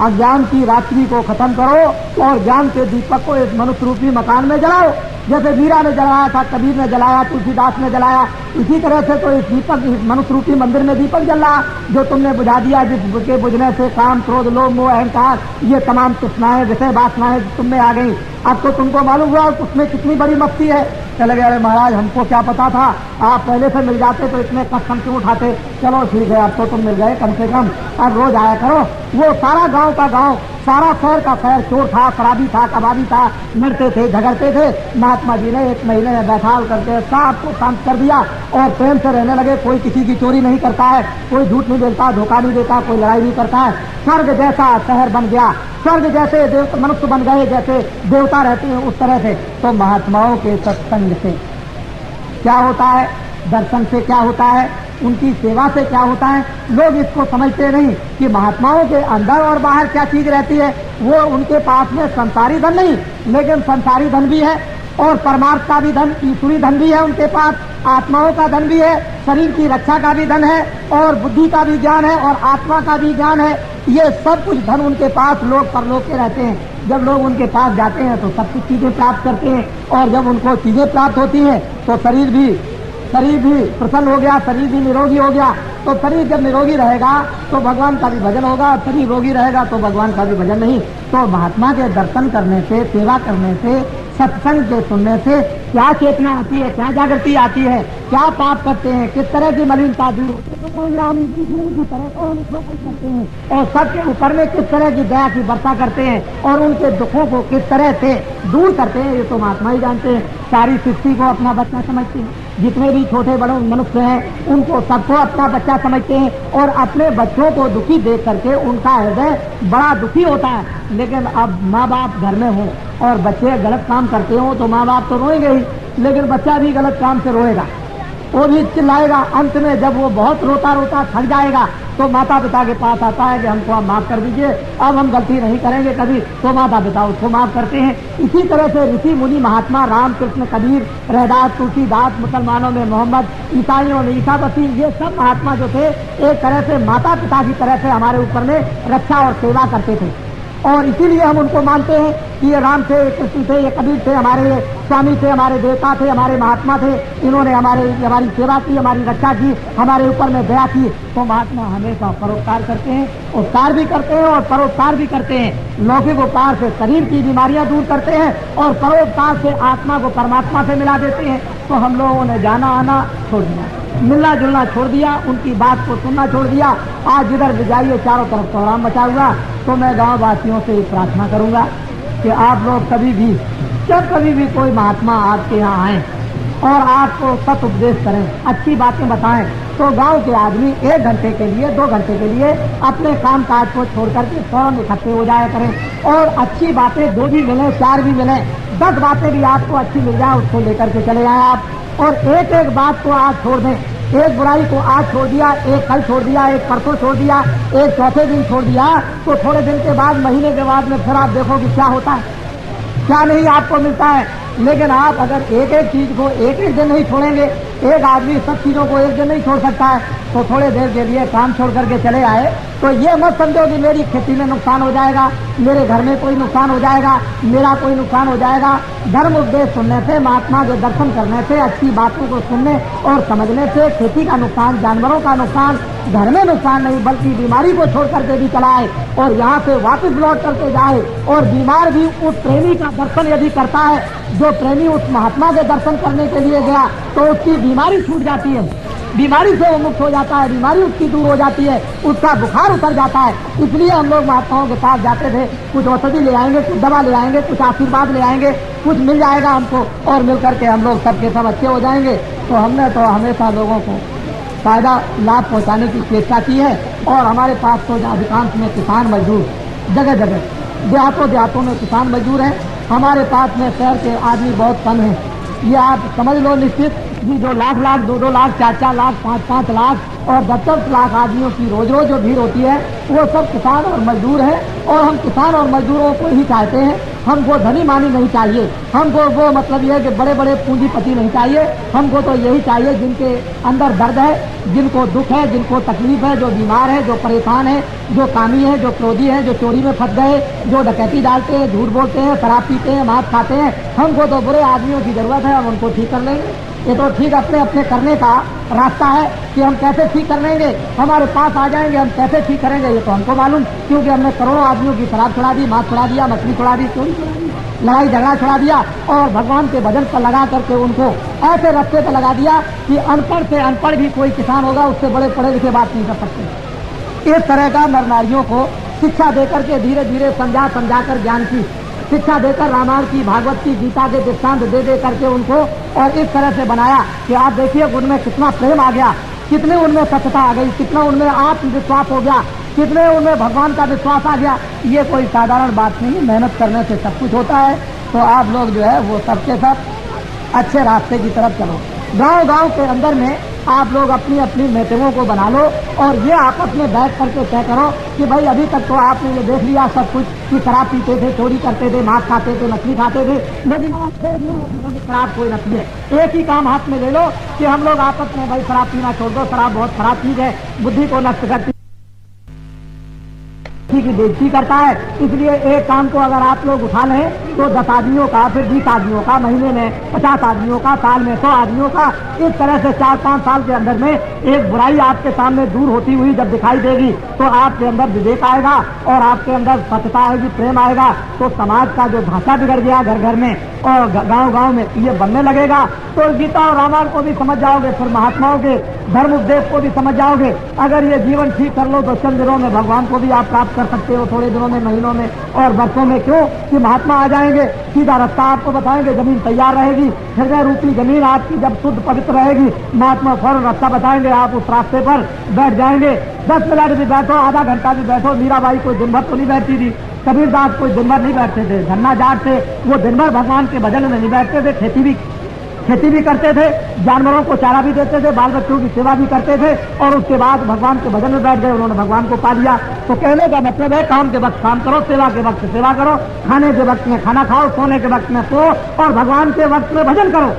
अज्ञान की रात्रि को खत्म करो और ज्ञान के दीपक को इस मनुष्य रूपी मकान में जलाओ। जैसे मीरा ने जलाया था, कबीर ने जलाया, तुलसीदास ने जलाया, इसी तरह से तो इस दीपक इस मनुष्य रूपी मंदिर में दीपक जल रहा जो तुमने बुझा दिया, जिसके बुझने से काम क्रोध लोभ मोह अहंकार ये तमाम तृष्णाएं विषय वासनाएं तुम में आ गई। अब तो तुमको मालूम हुआ उसमें कितनी बड़ी मस्ती है। चले गए अरे महाराज हमको क्या पता था, आप पहले से मिल जाते तो इतने कष्ट हम क्यों उठाते। चलो ठीक है अब तो तुम मिल गए, कम से कम अब रोज आया करो। वो सारा गांव का गांव, सारा शहर का शहर चोर था, शराबी था, कबाबी था, लड़ते थे, झगड़ते थे। महात्मा जी ने 1 महीने में बैठा करके सबको शांत कर दिया और प्रेम से रहने लगे। कोई किसी की चोरी नहीं करता है, कोई झूठ नहीं बोलता, धोखा नहीं देता, कोई लड़ाई नहीं करता है। स्वर्ग जैसा शहर बन गया, स्वर्ग जैसे मनुष्य बन गए, जैसे देवता रहते हैं उस तरह से। तो महात्माओं के सत्संग से क्या होता है, दर्शन से क्या होता है, उनकी सेवा से क्या होता है। लोग इसको समझते नहीं कि महात्माओं के अंदर और बाहर क्या चीज रहती है। वो उनके पास में संसारी धन नहीं, लेकिन संसारी धन भी है और परमार्थ का भी धन, ईश्वरी धन भी है उनके पास, आत्माओं का धन भी है, शरीर की रक्षा का भी धन है और बुद्धि का भी ज्ञान है और आत्मा का भी ज्ञान है। ये सब कुछ धन उनके पास लोग परलोक के रहते हैं। जब लोग उनके पास जाते हैं तो सब कुछ चीजें प्राप्त करते हैं और जब उनको चीजें प्राप्त होती हैं तो शरीर भी प्रसन्न हो गया, शरीर भी निरोगी हो गया, तो शरीर जब निरोगी रहेगा तो भगवान का भी भजन होगा, शरीर रोगी रहेगा तो भगवान का भी भजन नहीं। तो महात्मा के दर्शन करने से, सेवा करने से, सत्संग के सुनने से क्या चेतना आती है, क्या जागृति आती है, क्या पाप करते हैं, किस तरह की मलिनता दूर होती है और सबके ऊपर में किस तरह की दया की वर्षा करते हैं और उनके दुखों को किस तरह से दूर करते हैं, ये तो महात्मा ही जानते हैं। सारी सृष्टि को अपना बच्चा समझते हैं, जितने भी छोटे बड़े मनुष्य हैं उनको सबको अपना बच्चा समझते हैं और अपने बच्चों को दुखी देख करके उनका हृदय बड़ा दुखी होता है। लेकिन अब माँ बाप घर में हो और बच्चे गलत काम करते हो तो माँ बाप तो रोएंगे ही, लेकिन बच्चा भी गलत काम से रोएगा, वो भी चिल्लाएगा। अंत में जब वो बहुत रोता रोता थक जाएगा तो माता पिता के पास आता है कि हमको आप माफ कर दीजिए, अब हम गलती नहीं करेंगे कभी, तो माता पिता उसको माफ करते हैं। इसी तरह से ऋषि मुनि महात्मा राम कृष्ण कबीर रैदास तुलसीदास, मुसलमानों में मोहम्मद, ईसाइयों में ईसा मसीह, ये सब महात्मा जो थे एक तरह से माता पिता की तरह से हमारे ऊपर में रक्षा और सेवा करते थे और इसीलिए हम उनको मानते हैं कि ये राम थे, कृष्ण थे, ये कबीर थे, हमारे स्वामी थे, हमारे देवता थे, हमारे महात्मा थे, इन्होंने हमारी सेवा की, हमारी रक्षा की, हमारे ऊपर में दया की। तो महात्मा हमेशा परोपकार करते हैं, उपकार भी करते हैं और परोपकार भी करते हैं। लौकिक उपकार से शरीर की बीमारियां दूर करते हैं और परोपकार से आत्मा को परमात्मा से मिला देते हैं। तो हम लोगों ने जाना आना छोड़ दिया, मिलना जुलना छोड़ दिया, उनकी बात को सुनना छोड़ दिया। आज जिधर भी जाइए चारों तरफ कोहराम मचा हुआ। तो मैं गांव वासियों से प्रार्थना करूंगा कि आप लोग कभी भी, जब कभी भी कोई महात्मा आपके यहाँ आए और आपको सत उपदेश करें, अच्छी बातें बताएं, तो गांव के आदमी 1 घंटे के लिए, 2 घंटे के लिए अपने काम काज को छोड़ करके फौरन इकट्ठे हो जाया करें और अच्छी बातें 2 भी मिले, 4 भी मिले, 10 बातें भी आपको अच्छी मिल जाए, उसको लेकर के चले आए आप। और एक एक बात को आज छोड़ दें, एक बुराई को आज छोड़ दिया, एक कल छोड़ दिया, एक परसों छोड़ दिया, एक चौथे दिन छोड़ दिया, तो थोड़े दिन के बाद, महीने के बाद में फिर आप देखो कि क्या होता है, क्या नहीं आपको मिलता है। लेकिन आप अगर एक एक चीज को एक एक दिन नहीं छोड़ेंगे, एक आदमी सब चीजों को एक दिन नहीं छोड़ सकता है, तो थोड़े देर के लिए काम छोड़ करके चले आए तो ये मत समझो कि मेरी खेती में नुकसान हो जाएगा, मेरे घर में कोई नुकसान हो जाएगा, मेरा कोई नुकसान हो जाएगा। धर्म उपदेश सुनने से, महात्मा के दर्शन करने से, अच्छी बातों को सुनने और समझने से खेती का नुकसान, जानवरों का नुकसान, घर में नुकसान नहीं बल्कि बीमारी को छोड़ करके भी चलाए और यहाँ से वापस लौट करके जाए। और बीमार भी उस प्रेमी का दर्शन यदि करता है, जो प्रेमी उस महात्मा के दर्शन करने के लिए गया, तो उसकी बीमारी छूट जाती है, बीमारी से वो मुक्त हो जाता है, बीमारी उसकी दूर हो जाती है, उसका बुखार उतर जाता है। इसलिए हम लोग महात्माओं के पास जाते थे, कुछ औषधि ले आएंगे, कुछ दवा ले आएंगे, कुछ आशीर्वाद ले आएंगे, कुछ मिल जाएगा हमको और मिल करके हम लोग सबके सब अच्छे हो जाएंगे। तो हमने तो हमेशा लोगों को फायदा लाभ पहुंचाने की चेष्टा की है। और हमारे पास तो अधिकांश में किसान मजदूर, जगह जगह देहातों में किसान मजदूर हैं। हमारे पास में शहर के आदमी बहुत कम है, ये आप समझ लो निश्चित कि जो लाख 2-2 लाख, 4-4 लाख, 5-5 लाख और 10-10 लाख आदमियों की रोज रोज जो भीड़ होती है, वो सब किसान और मजदूर हैं। और हम किसान और मजदूरों को ही चाहते हैं, हमको धनी मानी नहीं चाहिए, हमको वो मतलब ये है कि बड़े बड़े पूंजीपति नहीं चाहिए, हमको तो यही चाहिए जिनके अंदर दर्द है, जिनको दुख है, जिनको तकलीफ है, जो बीमार है, जो परेशान है, जो कामी है, जो क्रोधी है, जो चोरी में फंस गए, जो डकैती डालते हैं, झूठ बोलते हैं, शराब पीते हैं, मांस खाते हैं, हमको तो बुरे आदमियों की जरूरत है, हम उनको ठीक कर लेंगे। ये तो ठीक अपने अपने करने का रास्ता है कि हम कैसे ठीक कर लेंगे, हमारे पास आ जाएंगे, हम कैसे ठीक करेंगे ये तो हमको मालूम, क्योंकि हमने करोड़ों आदमियों की शराब छुड़ा दी, मांस छुड़ा दिया, मछली छुड़ा दी, चोरी छुड़ा दी, लड़ाई झगड़ा छुड़ा दिया और भगवान के भजन पर लगा करके उनको ऐसे रास्ते पर लगा दिया कि अनपढ़ से अनपढ़ भी कोई किसान होगा, उससे बड़े पढ़े लिखे बात नहीं कर सकते। इस तरह का नर नारियों को शिक्षा देकर के धीरे धीरे समझा कर ज्ञान की शिक्षा देकर रामायण की, भागवत की, गीता के दृष्टांत दे करके उनको और इस तरह से बनाया कि आप देखिए उनमें कितना प्रेम आ गया, कितने उनमें सत्यता आ गई, कितना उनमें आत्मविश्वास हो गया, कितने उनमें भगवान का विश्वास आ गया। ये कोई साधारण बात नहीं, मेहनत करने से सब कुछ होता है। तो आप लोग जो है वो सबके सब अच्छे रास्ते की तरफ चलो। गांव गांव के अंदर में आप लोग अपनी अपनी मीटिंगों को बना लो और ये आपस में बैठ करके तय करो कि भाई अभी तक तो आपने ये देख लिया सब कुछ कि शराब पीते थे, चोरी करते थे, मांस खाते थे, मछली खाते थे, लेकिन शराब कोई न पिए। एक ही काम हाथ में ले लो कि हम लोग आपस में भाई शराब पीना छोड़ दो, शराब बहुत खराब चीज है, बुद्धि को नष्ट करती किसी की बेइज्जती करता है। इसलिए एक काम को अगर आप लोग उठा लें तो 10 आदमियों का, फिर 20 आदमियों का, महीने में 50 आदमियों का, साल में 100 आदमियों का, इस तरह से 4-5 साल के अंदर में एक बुराई आपके सामने दूर होती हुई जब दिखाई देगी तो आपके अंदर विवेक आएगा और आपके अंदर सत्यता आएगी, प्रेम आएगा। तो समाज का जो ढांचा बिगड़ गया घर घर में और गांव-गांव में, ये बनने लगेगा। तो गीता और रामायण को भी समझ जाओगे, फिर महात्माओं के धर्म उपदेश को भी समझ जाओगे। अगर ये जीवन ठीक कर लो तो चंद दिनों में भगवान को भी आप प्राप्त कर सकते हो, थोड़े दिनों में, महीनों में और वर्षों में। क्यों कि महात्मा आ जाएंगे, सीधा रास्ता आपको बताएंगे, जमीन तैयार रहेगी, हृदय रूपी जमीन आपकी जब शुद्ध पवित्र रहेगी, महात्मा फौरन रास्ता बताएंगे, आप उस रास्ते पर बैठ जाएंगे। 10 मिनट भी बैठो, आधा घंटा भी बैठो। मीराबाई कोई दिन भर तो नहीं बैठती थी, कबीरदास कोई दिन भर नहीं बैठते थे, धन्ना जाट थे, वो दिन भर भगवान के भजन में नहीं बैठते थे, खेती भी करते थे, जानवरों को चारा भी देते थे, बाल बच्चों की सेवा भी करते थे और उसके बाद भगवान के भजन में बैठ गए, उन्होंने भगवान को पा लिया। तो कहने का मतलब है काम के वक्त काम करो, सेवा के वक्त सेवा करो, खाने के वक्त में खाना खाओ, सोने के वक्त में सो और भगवान के वक्त में भजन करो।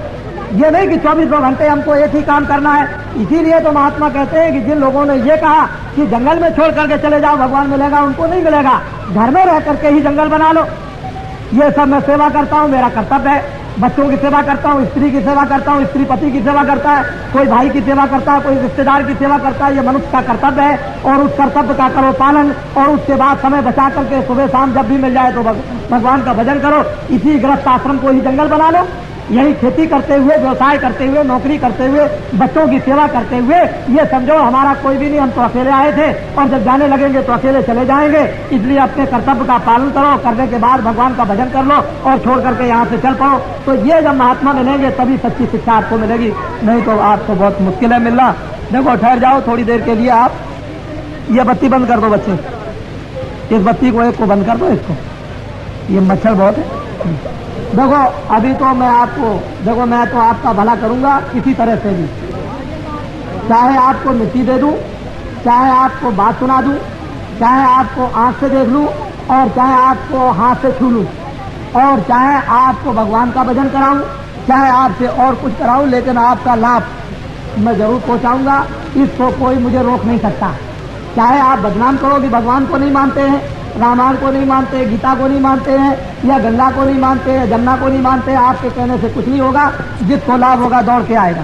ये नहीं कि 24 घंटे हमको एक ही काम करना है। इसीलिए तो महात्मा कहते हैं कि जिन लोगों ने ये कहा कि जंगल में छोड़ करके चले जाओ भगवान मिलेगा, उनको नहीं मिलेगा। घर में रह करके ही जंगल बना लो। ये सब मैं सेवा करता हूँ, मेरा कर्तव्य है। बच्चों की सेवा करता हूँ, स्त्री की सेवा करता हूँ, स्त्री पति की सेवा करता है, कोई भाई की सेवा करता है, कोई रिश्तेदार की सेवा करता है। ये मनुष्य का कर्तव्य है और उस कर्तव्य का करो पालन और उसके बाद समय बचा करके सुबह शाम जब भी मिल जाए तो भगवान का भजन करो। इसी गृहस्थ आश्रम को ही जंगल बना लो। यही खेती करते हुए, व्यवसाय करते हुए, नौकरी करते हुए, बच्चों की सेवा करते हुए, ये समझो हमारा कोई भी नहीं, हम तो अकेले आए थे और जब जाने लगेंगे तो अकेले चले जाएंगे। इसलिए अपने कर्तव्य का पालन करो, करने के बाद भगवान का भजन कर लो और छोड़ करके यहाँ से चल पड़ो। तो ये जब महात्मा मिलेंगे तभी सच्ची शिक्षा आपको मिलेगी, नहीं तो आपको बहुत मुश्किल है मिलना। देखो ठहर जाओ थोड़ी देर के लिए, आप ये बत्ती बंद कर दो बच्चे, इस बत्ती को एक को बंद कर दो, इसको, ये मच्छर बहुत है। देखो अभी तो मैं आपको, देखो मैं तो आपका भला करूंगा किसी तरह से भी, चाहे आपको मिट्टी दे दूं, चाहे आपको बात सुना दूं, चाहे आपको आंख से देख लूं और चाहे आपको हाथ से छू लूं और चाहे आपको भगवान का भजन कराऊं, चाहे आपसे और कुछ कराऊं, लेकिन आपका लाभ मैं जरूर पहुंचाऊंगा। इसको कोई मुझे रोक नहीं सकता। चाहे आप बदनाम करो कि भगवान को नहीं मानते हैं, रामायण को नहीं मानते, गीता को नहीं मानते हैं या गंगा को नहीं मानते हैं, जमुना को नहीं मानते, आपके कहने से कुछ नहीं होगा। जिसको लाभ होगा दौड़ के आएगा,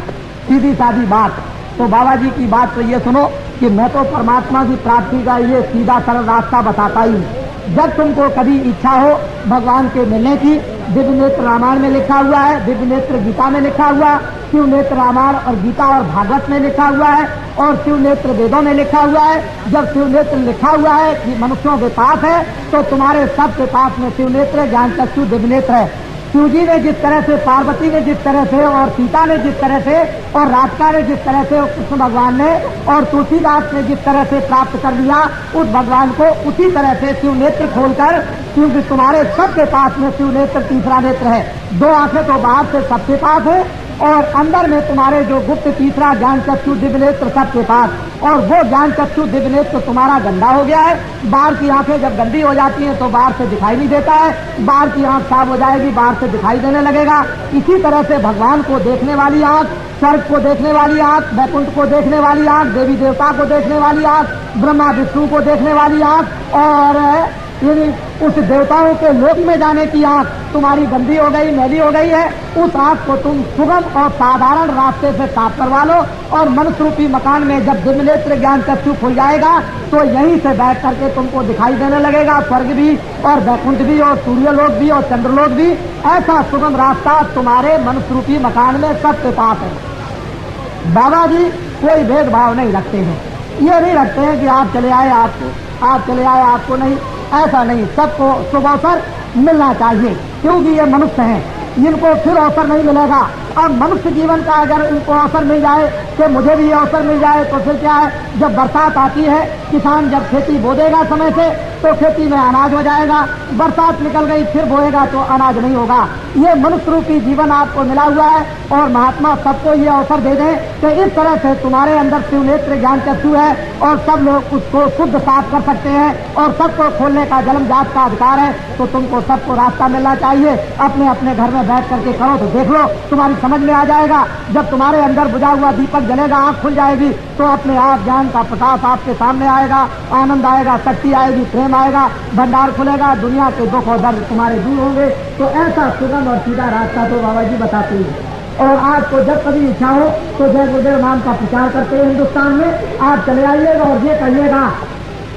सीधी सादी बात। तो बाबा जी की बात तो ये सुनो कि मैं तो परमात्मा की प्राप्ति का ये सीधा सरल रास्ता बताता ही हूँ। जब तुमको कभी इच्छा हो भगवान के मिलने की, दिव्य नेत्र रामायण में लिखा हुआ है, दिव्य नेत्र गीता में लिखा हुआ, शिव नेत्र रामायण और गीता और भागवत में लिखा हुआ है और शिव नेत्र वेदों में लिखा हुआ है। जब शिव नेत्र लिखा हुआ है कि मनुष्यों के पास है तो तुम्हारे सबके पास में शिव नेत्र, ज्ञान चक्षु, दिव्य नेत्र है। शिव जी ने जिस तरह से, पार्वती ने जिस तरह से और सीता ने जिस तरह से और राधिका ने जिस तरह से, कृष्ण भगवान ने और तुलसीदास ने जिस तरह से प्राप्त कर लिया उस भगवान को, उसी तरह से शिव नेत्र खोलकर, क्योंकि तुम्हारे सबके पास में शिव नेत्र तीसरा नेत्र है। 2 आंखें तो बाहर से सबके पास है और अंदर में तुम्हारे जो गुप्त तीसरा ज्ञान चक्षु दिव्य नेत्र सबके पास, और वो ज्ञान चक्षु दिव्य नेत्र तुम्हारा गंदा हो गया है। बाहर की आंखें जब गंदी हो जाती हैं तो बाहर से दिखाई नहीं देता है, बाहर की आंख साफ हो जाएगी, बाहर से दिखाई देने लगेगा। इसी तरह से भगवान को देखने वाली आंख, स्वर्ग को देखने वाली आंख, वैकुंठ को देखने वाली आंख, देवी देवता को देखने वाली आंख, ब्रह्मा विष्णु को देखने वाली आंख और उस देवताओं के लोक में जाने की आंख तुम्हारी गंदी हो गई, मैली हो गई है। उस आंख को तुम सुगम और साधारण रास्ते से साफ करवा लो और मनुष्य रूपी मकान में जब दिव्य नेत्र ज्ञान चक्षु खुल जाएगा तो यहीं से बैठ करके तुमको दिखाई देने लगेगा स्वर्ग भी और वैकुंठ भी और सूर्यलोक भी और चंद्रलोक भी। ऐसा सुगम रास्ता तुम्हारे मनुष्य रूपी मकान में सबके पास है। बाबा जी कोई भेदभाव नहीं रखते हैं, ये नहीं रखते हैं कि आप चले आए आपको नहीं, ऐसा नहीं। सबको शुभ अवसर मिलना चाहिए क्योंकि ये मनुष्य हैं, इनको फिर अवसर नहीं मिलेगा। अब मनुष्य जीवन का अगर इनको अवसर मिल जाए कि मुझे भी अवसर मिल जाए तो फिर क्या है, जब बरसात आती है किसान जब खेती बो देगा समय से तो खेती में अनाज हो जाएगा, बरसात निकल गई फिर बोएगा तो अनाज नहीं होगा। ये मनुष्य रूपी जीवन आपको मिला हुआ है और महात्मा सबको ये अवसर दे दें कि इस तरह से तुम्हारे अंदर शिव नेत्र ज्ञान चक्षु है और सब लोग उसको शुद्ध साफ कर सकते हैं और सबको खोलने का जन्मजात का अधिकार है। तो तुमको सबको रास्ता मिलना चाहिए। अपने अपने घर में बैठ करके करो तो देख लो तुम्हारी समझ में आ जाएगा। जब तुम्हारे अंदर बुझा हुआ दीपक जलेगा, आंख खुल जाएगी, तो अपने आप ज्ञान का प्रकाश आपके सामने आएगा, आनंद आएगा, शक्ति आएगी, प्रेम आएगा, भंडार खुलेगा, दुनिया के दुख और दर्द तुम्हारे दूर होंगे। तो ऐसा सुगम और सीधा रास्ता तो बाबा जी बताते हैं। और आपको जब कभी इच्छा हो तो जय गुरुदेव नाम का प्रचार करते हैं हिंदुस्तान में, आप चले आइएगा और ये कहिएगा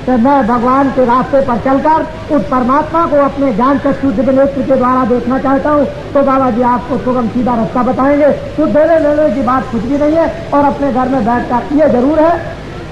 कि मैं भगवान के रास्ते पर चलकर उस परमात्मा को अपने ज्ञान चक्षु दिव्य नेत्र के द्वारा देखना चाहता हूँ। तो बाबा जी आपको सुगम सीधा रास्ता बताएंगे। तो देने लेने की बात कुछ भी नहीं है। और अपने घर में बैठकर ये जरूर है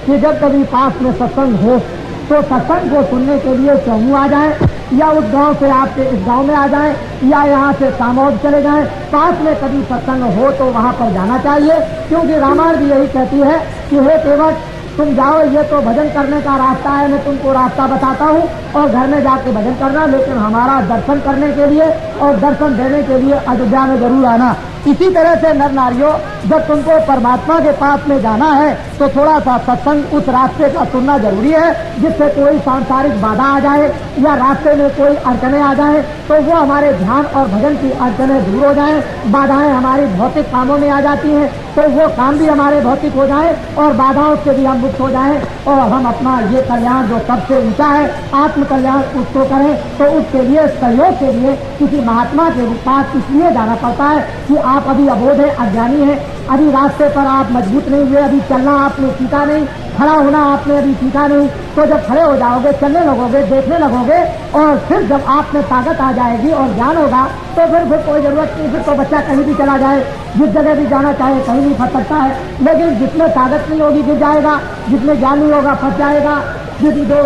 कि जब कभी पास में सत्संग हो तो सत्संग को सुनने के लिए चौमू आ जाए, या उस गांव से आपके इस गांव में आ जाए, या यहाँ से सामौद चले जाएं। पास में कभी सत्संग हो तो वहाँ पर जाना चाहिए, क्योंकि रामायण भी यही कहती है कि हे केवट तुम जाओ, ये तो भजन करने का रास्ता है, मैं तुमको रास्ता बताता हूँ और घर में जाके भजन करना, लेकिन हमारा दर्शन करने के लिए और दर्शन देने के लिए अयोध्या में जरूर आना। इसी तरह से नर नारियों, जब तुमको परमात्मा के पास में जाना है तो थोड़ा सा सत्संग उस रास्ते का सुनना जरूरी है, जिससे कोई सांसारिक बाधा आ जाए या रास्ते में कोई अड़चने आ जाए तो वो हमारे ध्यान और भजन की अड़चने दूर हो जाएं। बाधाएं हमारी भौतिक कामों में आ जाती हैं तो वो काम भी हमारे भौतिक हो जाए और बाधाओं से भी हम मुक्त हो जाएं, और हम अपना ये कल्याण जो सबसे ऊंचा है आत्म कल्याण उसको करें। तो उसके लिए सहयोग के लिए किसी महात्मा के पास इसलिए जाना पड़ता है कि आप अभी अबोध है, अज्ञानी है, अभी रास्ते पर आप मजबूत नहीं हुए, अभी चलना आपने सीखा नहीं, खड़ा होना आपने अभी सीखा नहीं। तो जब खड़े हो जाओगे, चलने लगोगे, देखने लगोगे, और फिर जब आप में ताकत आ जाएगी और ज्ञान होगा तो फिर कोई जरूरत नहीं, फिर तो बच्चा कहीं भी चला जाए, जिस जगह भी जाना चाहे कहीं नहीं फंस सकता है। लेकिन जिसमें ताकत नहीं होगी गिर जाएगा, जिसमें ज्ञान नहीं होगा फंस जाएगा, जिस जो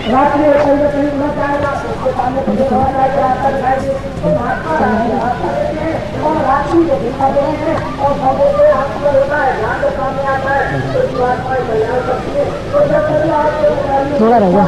रात्रि कहीं न कहीं उलझ जाएगा, उसके सामने और रात्रि को दिखा देंगे और सबसे आपको होता है ध्यान के सामने आता है तो जीवात्मा कल्याण करती है। तो जब कभी आपको थोड़ा रहेगा,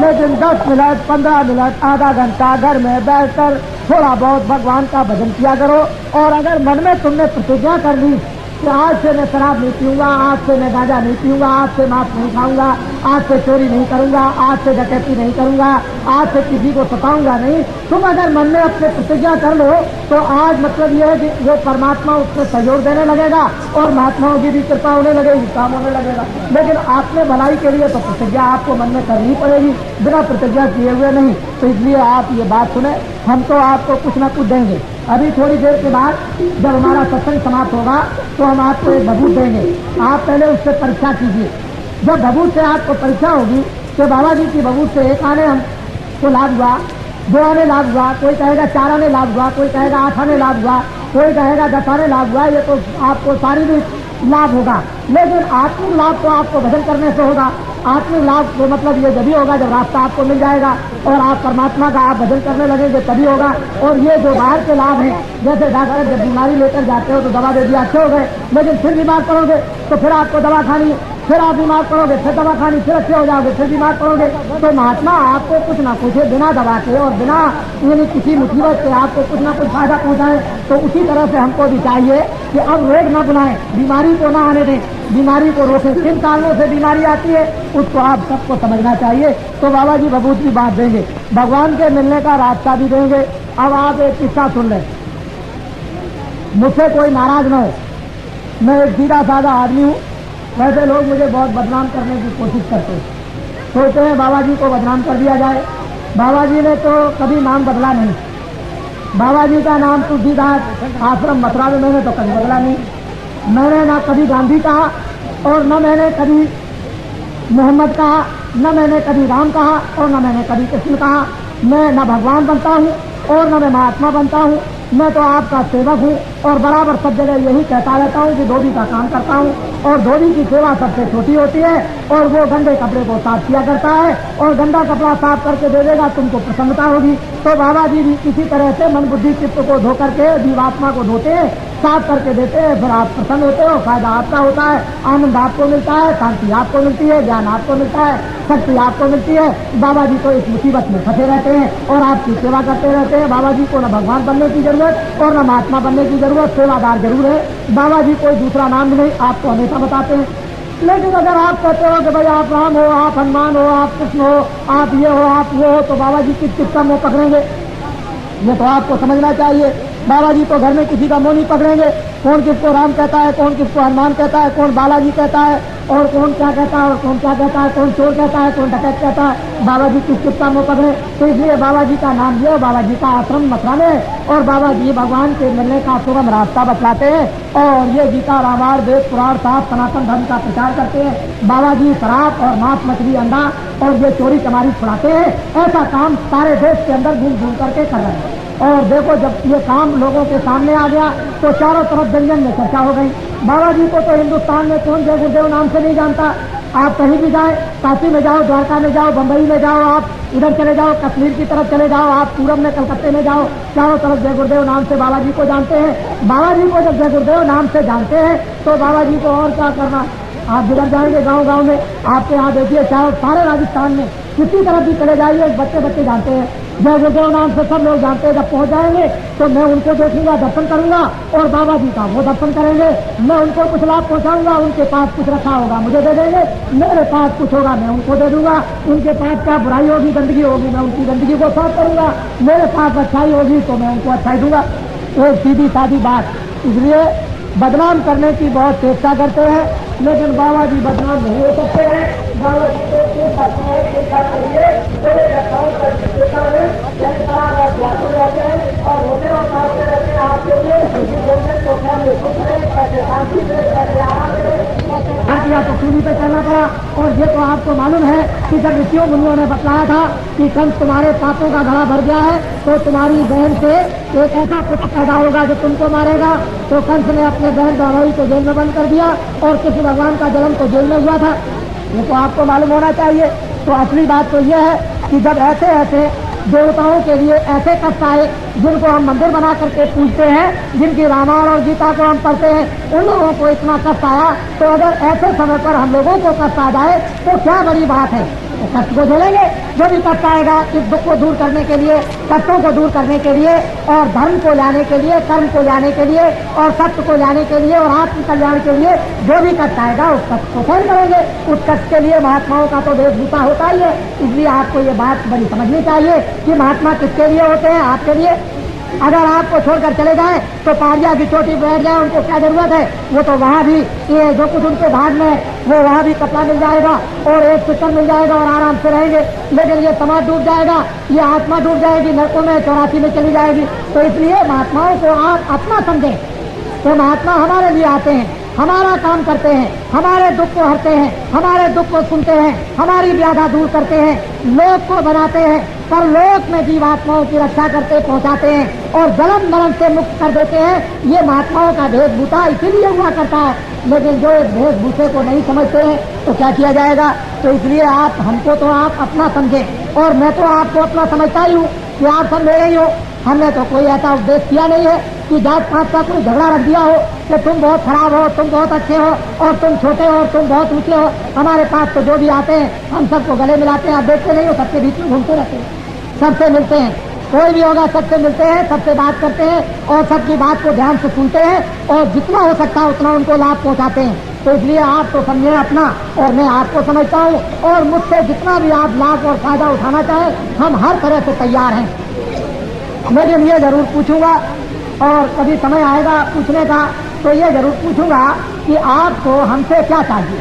लेकिन 10 मिनट 15 मिनट आधा घंटा घर में बैठकर थोड़ा बहुत भगवान का भजन किया करो। और अगर मन में तुमने प्रतिज्ञा कर ली कि आज से मैं शराब नहीं पीऊंगा, आज से मैं गांजा नहीं पीऊंगा, आज से मांस नहीं खाऊंगा, आज से चोरी नहीं करूंगा, आज से डकैती नहीं करूंगा, आज से किसी को सताऊंगा नहीं, तुम अगर मन में अपने प्रतिज्ञा कर लो तो आज मतलब यह है कि वो परमात्मा उसको सहयोग देने लगेगा और महात्माओं की भी कृपा होने लगेगी, काम होने लगेगा। लेकिन आपने भलाई के लिए तो प्रतिज्ञा आपको मन में करनी पड़ेगी, बिना प्रतिज्ञा किए हुए नहीं। तो इसलिए आप ये बात सुने, हम तो आपको कुछ ना कुछ देंगे। अभी थोड़ी देर के बाद जब हमारा सत्संग समाप्त होगा तो हम आपको एक भभूत देंगे, आप पहले उससे परीक्षा कीजिए। जब भभूत से आपको परीक्षा होगी तो बाबा जी की भभूत से 1 आने हमको लाभ हुआ, 2 आने लाभ हुआ, कोई कहेगा 4 आने लाभ हुआ, कोई कहेगा 8 आने लाभ हुआ, कोई कहेगा 10 आने लाभ हुआ, ये तो आपको शारीरिक लाभ होगा। लेकिन आत्मिक लाभ तो आपको भजन करने से होगा। आत्मिक लाभ तो मतलब ये जब होगा जब रास्ता आपको मिल जाएगा और आप परमात्मा का आप भजन करने लगेंगे तभी होगा। और ये जो बाहर के लाभ हैं, जैसे डॉक्टर जब बीमारी लेकर जाते हो तो दवा दे दिया, अच्छे हो गए, लेकिन फिर बीमार पड़ोगे तो फिर आपको दवा खानी, फिर आप बीमार पड़ोगे, फिर दवा खानी, फिर अच्छे हो जाओगे, फिर बीमार पड़ोगे। तो महात्मा आपको कुछ ना कुछ बिना दवा के और बिना यानी किसी मुसीबत से आपको कुछ ना कुछ फायदा पहुंचाए। तो उसी तरह से हमको भी चाहिए कि अब रोग न बुलाएं, बीमारी को ना आने दें, बीमारी को रोकें। किन कारणों से बीमारी आती है उसको आप सबको समझना चाहिए। तो बाबा जी भभूत की बात देंगे, भगवान के मिलने का रास्ता भी देंगे। अब आप एक किस्सा सुन लें, मुझसे कोई नाराज न हो, मैं एक सीधा साधा आदमी हूँ। वैसे लोग मुझे बहुत बदनाम करने की कोशिश करते हैं, सोचते हैं बाबा जी को बदनाम कर दिया जाए। बाबा जी ने तो कभी नाम बदला नहीं, बाबा जी का नाम तुलसीदास आश्रम मथुरा में मैंने तो कभी बदला नहीं। मैंने ना कभी गांधी कहा और न मैंने कभी मोहम्मद कहा, न मैंने कभी राम कहा और न मैंने कभी कृष्ण कहा। मैं न भगवान बनता हूँ और न मैं महात्मा बनता हूँ, मैं तो आपका सेवक हूँ और बराबर सब जगह यही कहता रहता हूँ कि धोबी का काम करता हूँ और धोबी की सेवा सबसे छोटी होती है। और वो गंदे कपड़े को साफ किया करता है और गंदा कपड़ा साफ करके दे देगा, तुमको प्रसन्नता होगी। तो बाबा जी भी इसी तरह से मन बुद्धि चित्त को धो करके जीवात्मा को धोते हैं, साफ करके देते हैं, फिर आप प्रसन्न होते हो, फायदा आपका होता है, आनंद आपको मिलता है, शांति आपको मिलती है, ज्ञान आपको मिलता है, शक्ति आपको मिलती है। बाबा जी तो इस मुसीबत में फंसे रहते हैं और आपकी सेवा करते रहते हैं। बाबा जी को न भगवान बनने की जरूरत और न महात्मा बनने की जरूरत, सेवादार जरूर है। बाबा जी कोई दूसरा नाम नहीं, आपको हमेशा बताते हैं। लेकिन अगर आप कहते हो कि भाई आप राम हो, आप हनुमान हो, आप कृष्ण हो, आप ये हो, आप वो हो, तो बाबा जी किस का मुंह पकड़ेंगे? ये तो आपको समझना चाहिए। बाबा जी तो घर में किसी का मुंह नहीं पकड़ेंगे, कौन किसको राम कहता है, कौन किसको हनुमान कहता है, कौन बालाजी कहता है, और कौन क्या कहता है, और कौन क्या कहता है, कौन चोर कहता है, कौन डकैत कहता है। बाबा जी किसका मुंह पकड़े? तो इसलिए बाबा जी का नाम लिया, बाबा जी का आश्रम मथुरा में, और बाबा जी भगवान के मिलने का सुगम रास्ता बतलाते हैं। और ये गीता रामायण वेद पुराण साहब सनातन धर्म का प्रचार करते हैं। बाबा जी शराब और मांस मछली अंडा और ये चोरी चमारी छुड़ाते हैं। ऐसा काम सारे देश के अंदर घूम घूम करके कर रहे हैं। और देखो जब ये काम लोगों के सामने आ गया तो चारों तरफ जन में चर्चा हो गई। बाबा जी को तो हिंदुस्तान में कौन जय गुरुदेव नाम से नहीं जानता। आप कहीं भी जाए, काशी में जाओ, द्वारका में जाओ, बंबई में जाओ, आप इधर चले जाओ, कश्मीर की तरफ चले जाओ, आप पूरब में कलकत्ते में जाओ, चारों तरफ जय गुरुदेव नाम से बाबा जी को जानते हैं। बाबा जी को जब जय गुरुदेव नाम से जानते हैं तो बाबा जी को और क्या करना। आप जिधर जाएंगे गांव गांव में, आपके यहाँ देखिए चाहे सारे राजस्थान में किसी तरफ भी चले जाइए, बच्चे बच्चे जानते हैं जय गुरुदेव नाम से, सब लोग जानते हैं। जब पहुंच जाएंगे तो मैं उनको देखूंगा, दर्शन करूंगा, और बाबा जी का वो दर्शन करेंगे। मैं उनको कुछ लाभ पहुंचाऊंगा, उनके पास कुछ रखा होगा मुझे दे देंगे, मेरे पास कुछ होगा मैं उनको दे दूंगा। उनके पास क्या बुराई होगी, गंदगी होगी, मैं उनकी गंदगी को साफ करूंगा। मेरे पास अच्छाई होगी तो मैं उनको अच्छाई दूंगा। एक सीधी सादी बात। इसलिए बदनाम करने की बहुत चेष्टा करते हैं, लेकिन बाबा जी बदनाम नहीं हो सकते हैं। बाबा जी को और होते और काटते रहते हैं आपके लिए किया तो चूली पे चलना पड़ा। और ये तो आपको मालूम है कि जब ऋषियों मुनियों ने बतलाया था कि कंस तुम्हारे पापों का घड़ा भर गया है तो तुम्हारी बहन से एक ऐसा पुत्र पैदा होगा जो तुमको मारेगा, तो कंस ने अपने बहन द्वाराई को जेल में बंद कर दिया और कृष्ण भगवान का जन्म तो जेल में हुआ था। ये तो आपको मालूम होना चाहिए। तो असली बात तो यह है कि जब ऐसे ऐसे देवताओं के लिए ऐसे कष्ट आए जिनको हम मंदिर बना करके पूजते हैं, जिनकी रामायण और गीता को हम पढ़ते हैं, उन लोगों को इतना कष्ट आया, तो अगर ऐसे समय पर हम लोगों को कष्ट आ जाए तो क्या बड़ी बात है। तो कष्ट को झेलेंगे, जो भी कष्ट आएगा इस दुख को दूर करने के लिए, कष्टों को दूर करने के लिए, और धर्म को लाने के लिए, कर्म को लाने के लिए, और सत्य को लाने के लिए, और आत्म कल्याण के लिए जो भी कष्ट आएगा उस कष्ट को सहन करेंगे। उस कष्ट के लिए महात्माओं का तो वेशभूषा होता ही है। इसलिए आपको ये बात बड़ी समझनी चाहिए कि महात्मा किसके लिए होते हैं, आपके लिए। अगर आपको छोड़कर चले जाए तो पहाड़िया की चोटी बैठ जाए, उनको क्या जरूरत है। वो तो वहाँ भी ये जो कुछ उनके भाग में वो वहाँ भी कपड़ा मिल जाएगा और एक सिस्टम मिल जाएगा और आराम से रहेंगे। लेकिन ये समाज डूब जाएगा, ये आत्मा डूब जाएगी, नरकों में 84 में चली जाएगी। तो इसलिए महात्माओं को आप अपना समझें। तो महात्मा हमारे लिए आते हैं, हमारा काम करते हैं, हमारे दुख को हरते हैं, हमारे दुख को सुनते हैं, हमारी व्याधा दूर करते हैं, लोक को बनाते हैं, पर लोक में जीवात्माओं की रक्षा करते पहुंचाते हैं और जन्म मरण से मुक्त कर देते हैं। ये महात्माओं का वेशभूषा इसीलिए हुआ करता है। लेकिन जो इस वेशभूषे को नहीं समझते हैं तो क्या किया जाएगा। तो इसलिए आप हमको तो आप अपना समझें, और मैं तो आपको अपना समझता ही हूँ कि आप सब मेरे ही हो। हमने तो कोई ऐसा उपदेश किया नहीं है कि जात पात का कोई झगड़ा रख दिया हो कि तुम बहुत खराब हो, तुम बहुत अच्छे हो, और तुम छोटे हो, तुम बहुत ऊंचे हो। हमारे पास तो जो भी आते हैं हम सबको गले मिलाते हैं। आप देखते नहीं हो, सबके बीच में घूमते रहते हैं, सबसे मिलते हैं, कोई भी होगा सबसे मिलते हैं, सबसे बात करते हैं और सबकी बात को ध्यान से सुनते हैं और जितना हो सकता है उतना उनको लाभ पहुंचाते हैं। तो इसलिए आप तो समझें अपना, और मैं आपको समझता हूँ, और मुझसे जितना भी आप लाभ और फायदा उठाना चाहें हम हर तरह से तैयार हैं। लेकिन ये जरूर पूछूंगा, और कभी समय आएगा पूछने का तो ये जरूर पूछूंगा कि आपको हमसे क्या चाहिए,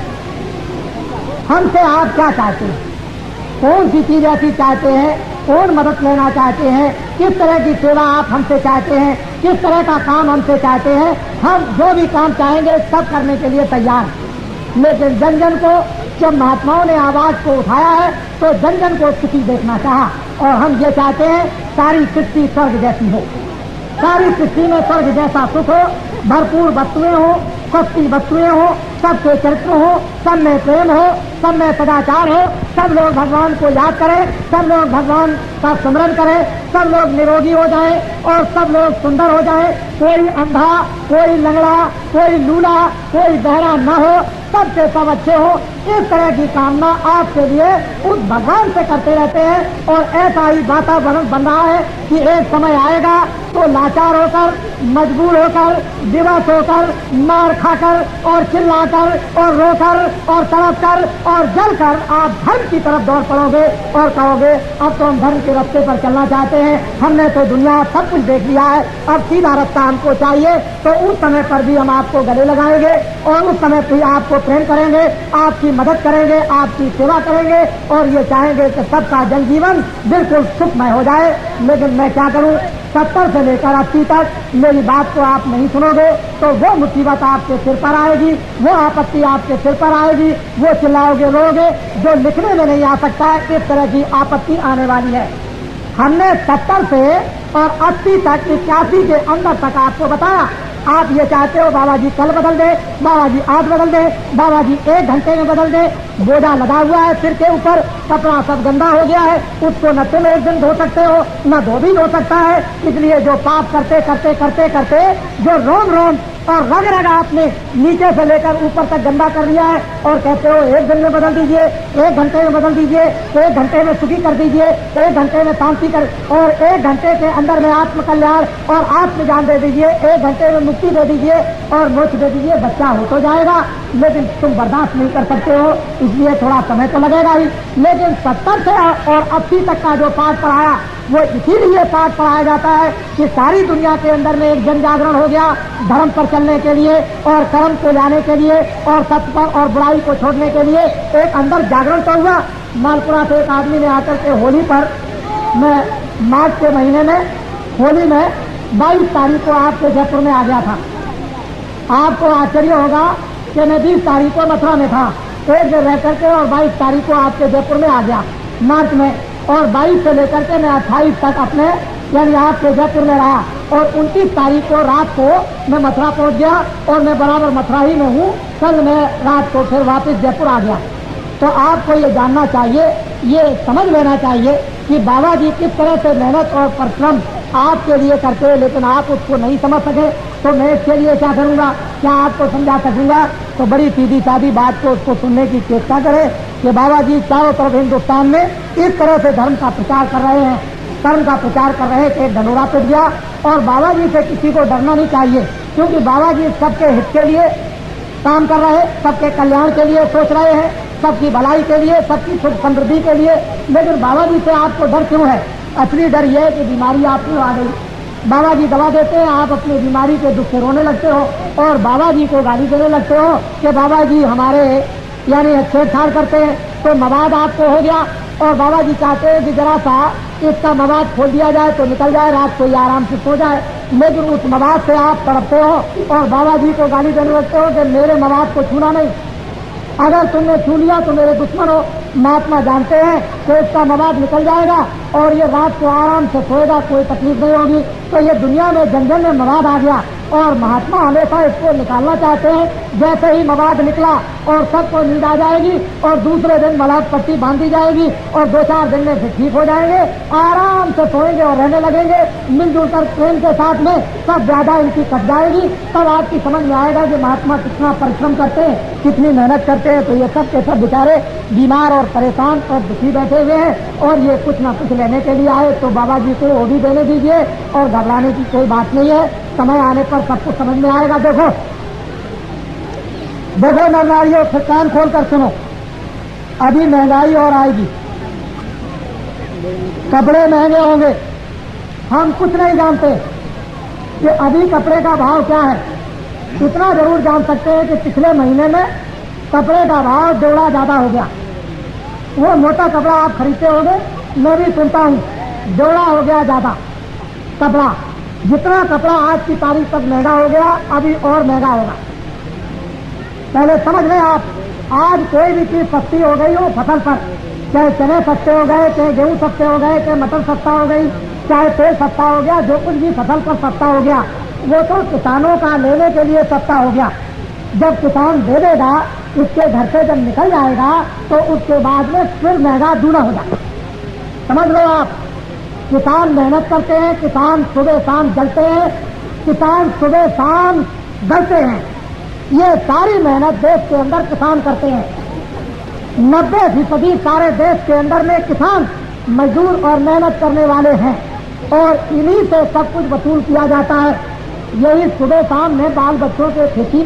हमसे आप क्या चाहते हैं, कौन सी चीज ऐसी चाहते हैं, कौन मदद लेना चाहते हैं, किस तरह की सेवा आप हमसे चाहते हैं, किस तरह का काम हमसे चाहते हैं। हम जो भी काम चाहेंगे सब करने के लिए तैयार हैं। लेकिन जन जन को जब महात्माओं ने आवाज को उठाया है तो जन जन को स्थिति देखना चाहा, और हम ये चाहते हैं सारी सृष्टि स्वर्ग जैसी हो, सारी सृष्टि में स्वर्ग जैसा सुख हो, भरपूर वस्तुएं हो, सस्ती वस्तुएं हो, सबके चरित्र हो, सब में प्रेम हो, सब में सदाचार हो, सब लोग भगवान को याद करें, सब लोग भगवान का स्मरण करें, सब लोग निरोगी हो जाएं और सब लोग सुंदर हो जाएं। कोई अंधा, कोई लंगड़ा, कोई लूला, कोई बहरा न हो, सबसे सब अच्छे हो, इस तरह की कामना आपके लिए उस भगवान से करते रहते हैं। और ऐसा ही वातावरण बन रहा है कि एक समय आएगा तो लाचार होकर, मजबूर होकर, दिवस होकर, मार खाकर और चिल्लाकर और रोकर और तड़प कर और जलकर आप धर्म की तरफ दौड़ पड़ोगे और कहोगे अब तो हम धर्म के रास्ते पर चलना चाहते हैं, हमने तो दुनिया सब कुछ देख लिया है, अब सीधा रास्ता हमको चाहिए। तो उस समय पर भी हम आपको गले लगाएंगे और उस समय भी आपको प्रेम करेंगे, आपकी मदद करेंगे, आपकी सेवा करेंगे और ये चाहेंगे कि सबका जनजीवन बिल्कुल सुखमय हो जाए। लेकिन मैं क्या करूं, 70 से लेकर 80 तक मेरी बात को आप नहीं सुनोगे तो वो मुसीबत आपके सिर पर आएगी, वो आपत्ति आपके सिर पर आएगी, वो चिल्लाओगे रोगे जो लिखने में नहीं आ सकता है, इस तरह की आपत्ति आने वाली है। हमने 70 से और 80 तक, 81 के अंदर तक आपको बताया। आप ये चाहते हो बाबा जी कल बदल दे, बाबा जी आज बदल दे, बाबा जी 1 घंटे में बदल दे। बोझा लगा हुआ है सिर के ऊपर, कपड़ा सब गंदा हो गया है, उसको न तुम एक दिन धो सकते हो न धो भी धो सकता है। इसलिए जो पाप करते करते करते करते जो रोम रोम और रग रग आपने नीचे से लेकर ऊपर तक गंदा कर लिया है और कहते हो 1 दिन में बदल दीजिए, 1 घंटे में बदल दीजिए, 1 घंटे में सुखी कर दीजिए, 1 घंटे में शांति कर और 1 घंटे के अंदर में आत्मकल्याण और आत्मज्ञान दे दीजिए, 1 घंटे में मुक्ति दे दीजिए और मोक्ष दे दीजिए, बच्चा हो तो जाएगा। लेकिन तुम बर्दाश्त नहीं कर सकते हो, इसलिए थोड़ा समय तो लगेगा ही। लेकिन 70 से और 80 तक का जो पाठ पढ़ाया वो इसीलिए पाठ पढ़ाया जाता है कि सारी दुनिया के अंदर में एक जन जागरण हो गया धर्म पर चलने के लिए और कर्म को लाने के लिए और सत्य पर और बुराई को छोड़ने के लिए एक अंदर जागरण तो हुआ। मालपुरा से एक आदमी ने आकर के होली पर, मैं मार्च के महीने में होली में 22 तारीख को आपके जयपुर में आ गया था। आपको आश्चर्य होगा कि मैं 20 तारीख को मथुरा में था, एक दिन रह करके और 22 तारीख को आपके जयपुर में आ गया मार्च में, और 22 से लेकर के मैं 28 तक अपने यानी आपके जयपुर में रहा और 29 तारीख को रात को मैं मथुरा पहुंच गया और मैं बराबर मथुरा ही में हूँ। कल मैं रात को फिर वापस जयपुर आ गया। तो आपको ये जानना चाहिए, ये समझ लेना चाहिए कि बाबा जी किस तरह से मेहनत और परिश्रम आपके लिए करते हैं, लेकिन आप उसको नहीं समझ सके तो मैं इसके लिए क्या करूँगा, क्या आपको समझा सकूंगा। तो बड़ी सीधी सादी बात को उसको सुनने की चेष्टा करें कि बाबा जी चारों तरफ हिंदुस्तान में इस तरह से धर्म का प्रचार कर रहे हैं, कर्म का प्रचार कर रहे हैं कि एक धनोरा पिट गया। और बाबा जी से किसी को डरना नहीं चाहिए, क्योंकि बाबा जी सबके हित के लिए काम कर रहे हैं, सबके कल्याण के लिए सोच रहे हैं, सबकी भलाई के लिए, सबकी सुख समृद्धि के लिए। लेकिन बाबा जी से आपको डर क्यों है? असली डर यह है कि बीमारी आपको आ गई, बाबा जी दवा देते हैं, आप अपनी बीमारी के दुख से रोने लगते हो और बाबा जी को गाली देने लगते हो कि बाबा जी हमारे यानी छेड़छाड़ करते हैं। तो मवाद आपको हो गया और बाबा जी चाहते हैं कि जरा सा इसका मवाद खोल दिया जाए तो निकल जाए, रात को ये आराम से सो जाए। लेकिन उस मवाद से आप तड़पते हो और बाबा जी को गाली देने लगते हो कि मेरे मवाद को छूना नहीं, अगर तुमने छू लिया तो मेरे दुश्मन हो। महात्मा जानते हैं कि इसका मवाद निकल जाएगा और ये रात को आराम से सोएगा, कोई तकलीफ नहीं होगी। तो ये दुनिया में जन जन में मवाद आ गया और महात्मा हमेशा इसको निकालना चाहते हैं। जैसे ही मवाद निकला और सबको नींद आ जाएगी और दूसरे दिन मलाद पट्टी बांधी जाएगी और 2-4 दिन में फिर ठीक हो जाएंगे, आराम से सोएंगे और रहने लगेंगे मिलजुल कर प्रेम के साथ में, सब ज्यादा इनकी कट जाएगी। तब आपकी समझ में आएगा कि महात्मा कितना परिश्रम करते हैं, कितनी मेहनत करते हैं। तो ये सब के सब बेचारे बीमार और परेशान और दुखी बैठे हुए हैं और ये कुछ ना कुछ लेने के लिए आए। तो बाबा जी को वो भी देने दीजिए और घबराने की कोई बात नहीं है, समय आने पर सब कुछ समझ में आएगा। देखो देखो नर नारियों, फिर कान खोल कर सुनो, अभी महंगाई और आएगी, कपड़े महंगे होंगे। हम कुछ नहीं जानते कि अभी कपड़े का भाव क्या है, इतना जरूर जान सकते हैं कि पिछले महीने में कपड़े का भाव दोगुना ज्यादा हो गया। वो मोटा कपड़ा आप खरीदते होंगे, मैं भी सुनता हूँ, दोगुना हो गया ज्यादा कपड़ा। जितना कपड़ा आज की तारीख तक महंगा हो गया, अभी और महंगा होगा। पहले समझ लें आप, आज कोई भी चीज सस्ती हो गई हो फसल पर, चाहे चने सस्ते हो गए, चाहे गेहूं सस्ते हो गए, चाहे मटर सस्ता हो गई, चाहे तेल सस्ता हो गया, जो कुछ भी फसल पर सस्ता हो गया वो तो किसानों का लेने के लिए सस्ता हो गया। जब किसान दे देगा, उसके घर से जब निकल जाएगा तो उसके बाद में फिर महंगा दूना हो जाएगा। समझ लो आप, किसान मेहनत करते हैं, किसान सुबह शाम जलते हैं, किसान सुबह शाम डरते हैं ये सारी मेहनत देश के अंदर किसान करते हैं। 90% सारे देश के अंदर में किसान मजदूर और मेहनत करने वाले हैं और इन्हीं से सब कुछ वसूल किया जाता है। यही सुबह शाम में बाल बच्चों के खेती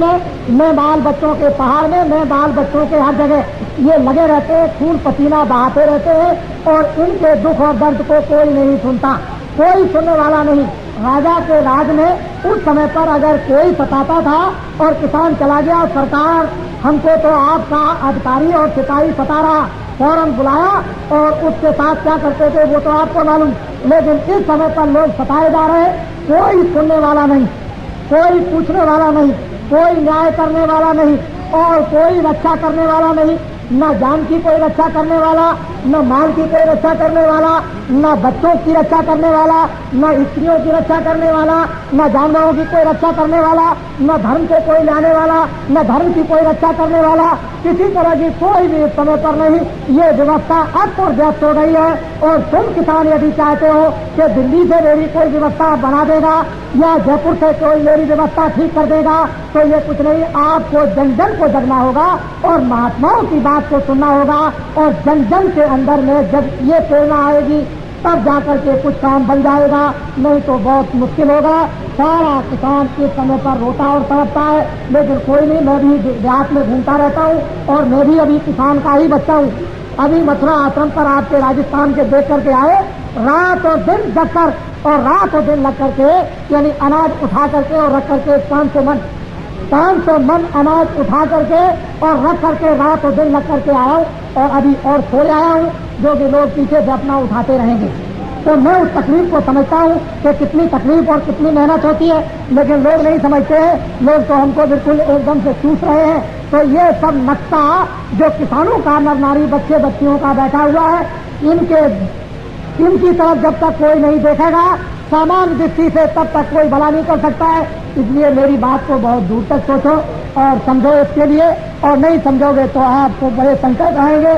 में बाल बच्चों के पहाड़ में बाल बच्चों के हर जगह ये लगे रहते हैं, खून पसीना बहाते रहते हैं और इनके दुख और दर्द को कोई नहीं सुनता, कोई सुनने वाला नहीं। राजा के राज में उस समय पर अगर कोई सताता था और किसान चला गया, सरकार हमको तो आपका अधिकारी और सिपाही सता रहा, फौरन बुलाया और उसके साथ क्या करते थे वो तो आपको मालूम। लेकिन इस समय पर लोग सताए जा रहे हैं, कोई सुनने वाला नहीं, कोई पूछने वाला नहीं, कोई न्याय करने वाला नहीं और कोई रक्षा करने वाला नहीं। न जान की कोई रक्षा करने वाला, न माल की कोई रक्षा करने वाला, न बच्चों की रक्षा करने वाला, न स्त्रियों की रक्षा करने वाला, न जानवरों की कोई रक्षा करने वाला, न धर्म को कोई लाने वाला, न धर्म की कोई रक्षा करने वाला, किसी तरह की कोई भी इस समय पर नहीं। ये व्यवस्था अस्त और व्यस्त हो गई है और तुम किसान यदि चाहते हो कि दिल्ली से मेरी कोई व्यवस्था बना देगा या जयपुर से कोई मेरी व्यवस्था ठीक कर देगा, तो ये कुछ नहीं। आपको जन जन को जगना होगा और महात्माओं की बात को सुनना होगा और जन जन के अंदर में जब ये प्रेरणा आएगी तब जाकर के कुछ काम बन जाएगा, नहीं तो बहुत मुश्किल होगा। सारा किसान इस समय पर रोता और तड़पता है, लेकिन कोई नहीं। मैं भी देहात में घूमता रहता हूँ और मैं भी अभी किसान का ही बच्चा हूँ। अभी मथुरा आश्रम पर आपके राजस्थान के देख करके आए, रात और दिन जग कर और रात और दिन लग करके यानी अनाज उठा करके और रख करके 500 मन अनाज उठा करके और रख करके रात और दिन लग करके आया हूँ और अभी और सो आया हूँ, जो कि लोग पीछे से अपना उठाते रहेंगे। तो मैं उस तकलीफ को समझता हूँ कि कितनी तकलीफ और कितनी मेहनत होती है, लेकिन लोग नहीं समझते हैं। लोग तो हमको बिल्कुल एकदम से चूस रहे हैं। तो ये सब नक्शा जो किसानों का नर नारी बच्चे बच्चियों का बैठा हुआ है, इनकी तरफ जब तक कोई नहीं देखेगा सामान्य दृष्टि से, तब तक कोई भला नहीं कर सकता है। इसलिए मेरी बात को बहुत दूर तक सोचो और समझो इसके लिए, और नहीं समझोगे तो आपको बड़े संकट रहेंगे।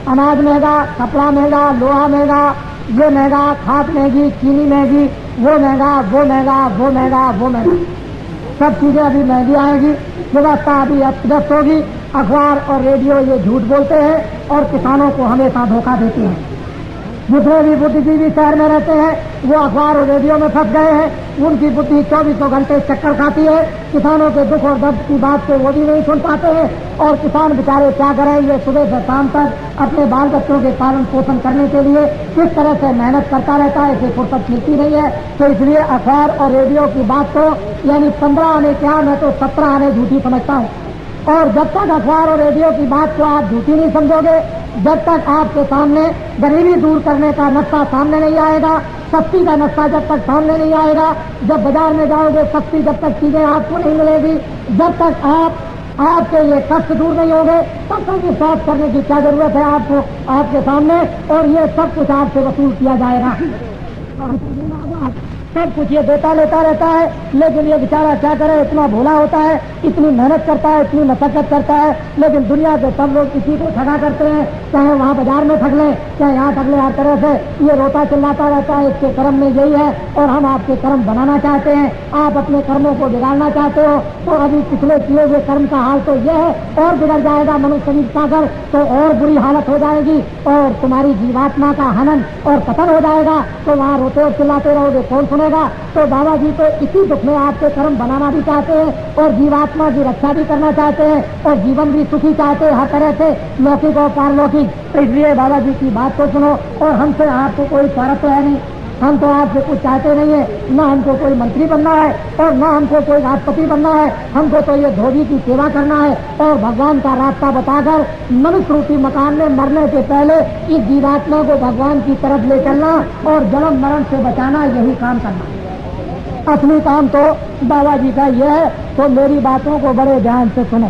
अनाज महंगा, कपड़ा महंगा, लोहा महंगा, ये महंगा, खाद महंगी, चीनी महंगी, वो महंगा, वो महंगा, वो महंगा, वो महंगा, सब चीजें अभी महंगी आएगी। व्यवस्था अभी अस्त होगी। अखबार और रेडियो ये झूठ बोलते हैं और किसानों को हमेशा धोखा देते हैं। जितने भी बुद्धिजीवी शहर में रहते हैं वो अखबार और रेडियो में फंस गए हैं। उनकी बुद्धि 24 घंटे चक्कर खाती है। किसानों के दुख और दर्द की बात को वो भी नहीं सुन पाते हैं और किसान बेचारे क्या करें। ये सुबह से शाम तक अपने बाल बच्चों के पालन पोषण करने के लिए किस तरह से मेहनत करता रहता है, इसे फुर्सत मिलती नहीं है। तो इसलिए अखबार और रेडियो की बात को यानी 15 आने क्या, मैं तो 17 आने झूठी समझता हूँ। और जब तक अखबार और रेडियो की बात को आप झूठी नहीं समझोगे, जब तक आपके सामने गरीबी दूर करने का नक्शा सामने नहीं आएगा, सस्ती का नक्शा जब तक सामने नहीं आएगा, जब बाजार में जाओगे सस्ती जब तक चीजें आपको नहीं मिलेगी, जब तक आपके ये कष्ट दूर नहीं होंगे, तब तक विश्वास करने की क्या जरूरत है आपको आपके सामने। और ये सब कुछ आपसे वसूल किया जाएगा, सब कुछ ये देता लेता रहता है। लेकिन ये बेचारा क्या करे, इतना भोला होता है, इतनी मेहनत करता है, इतनी मशक्कत करता है, लेकिन दुनिया के सब लोग इसी को ठगा करते हैं। चाहे वहाँ बाजार में ठग ले, चाहे यहाँ ठग ले, हर तरह से ये रोता चिल्लाता रहता है इसके कर्म में यही है और हम आपके कर्म बनाना चाहते हैं। आप अपने कर्मों को बिगाड़ना चाहते हो तो अभी पिछले किए हुए कर्म का हाल तो यह है, और बिगड़ जाएगा मनुष्य शरीर का घर तो और बुरी हालत हो जाएगी और तुम्हारी जीवात्मा का हनन और कतल हो जाएगा। तो वहाँ रोते और चिल्लाते रहोगे, कौन सुनेगा। तो बाबा जी तो इसी दुख में आपके कर्म बनाना भी चाहते हैं और जीवात्मा की रक्षा भी करना चाहते हैं और जीवन भी सुखी चाहते हैं, हर तरह से लौकिक और पारलौकिक। तो इसलिए बाबा जी की बात को सुनो। और हमसे आपको कोई स्वार्थ है नहीं, हम तो आपसे कुछ चाहते नहीं है। न हमको कोई मंत्री बनना है और न हमको कोई राष्ट्रपति बनना है। हमको तो ये धोबी की सेवा करना है और भगवान का रास्ता बताकर मनुष्य रूपी मकान में मरने से पहले इस जीवात्मा को भगवान की तरफ ले चलना और जन्म मरण से बचाना, यही काम करना। असली काम तो बाबा जी का यह है। तो मेरी बातों को बड़े ध्यान से सुनो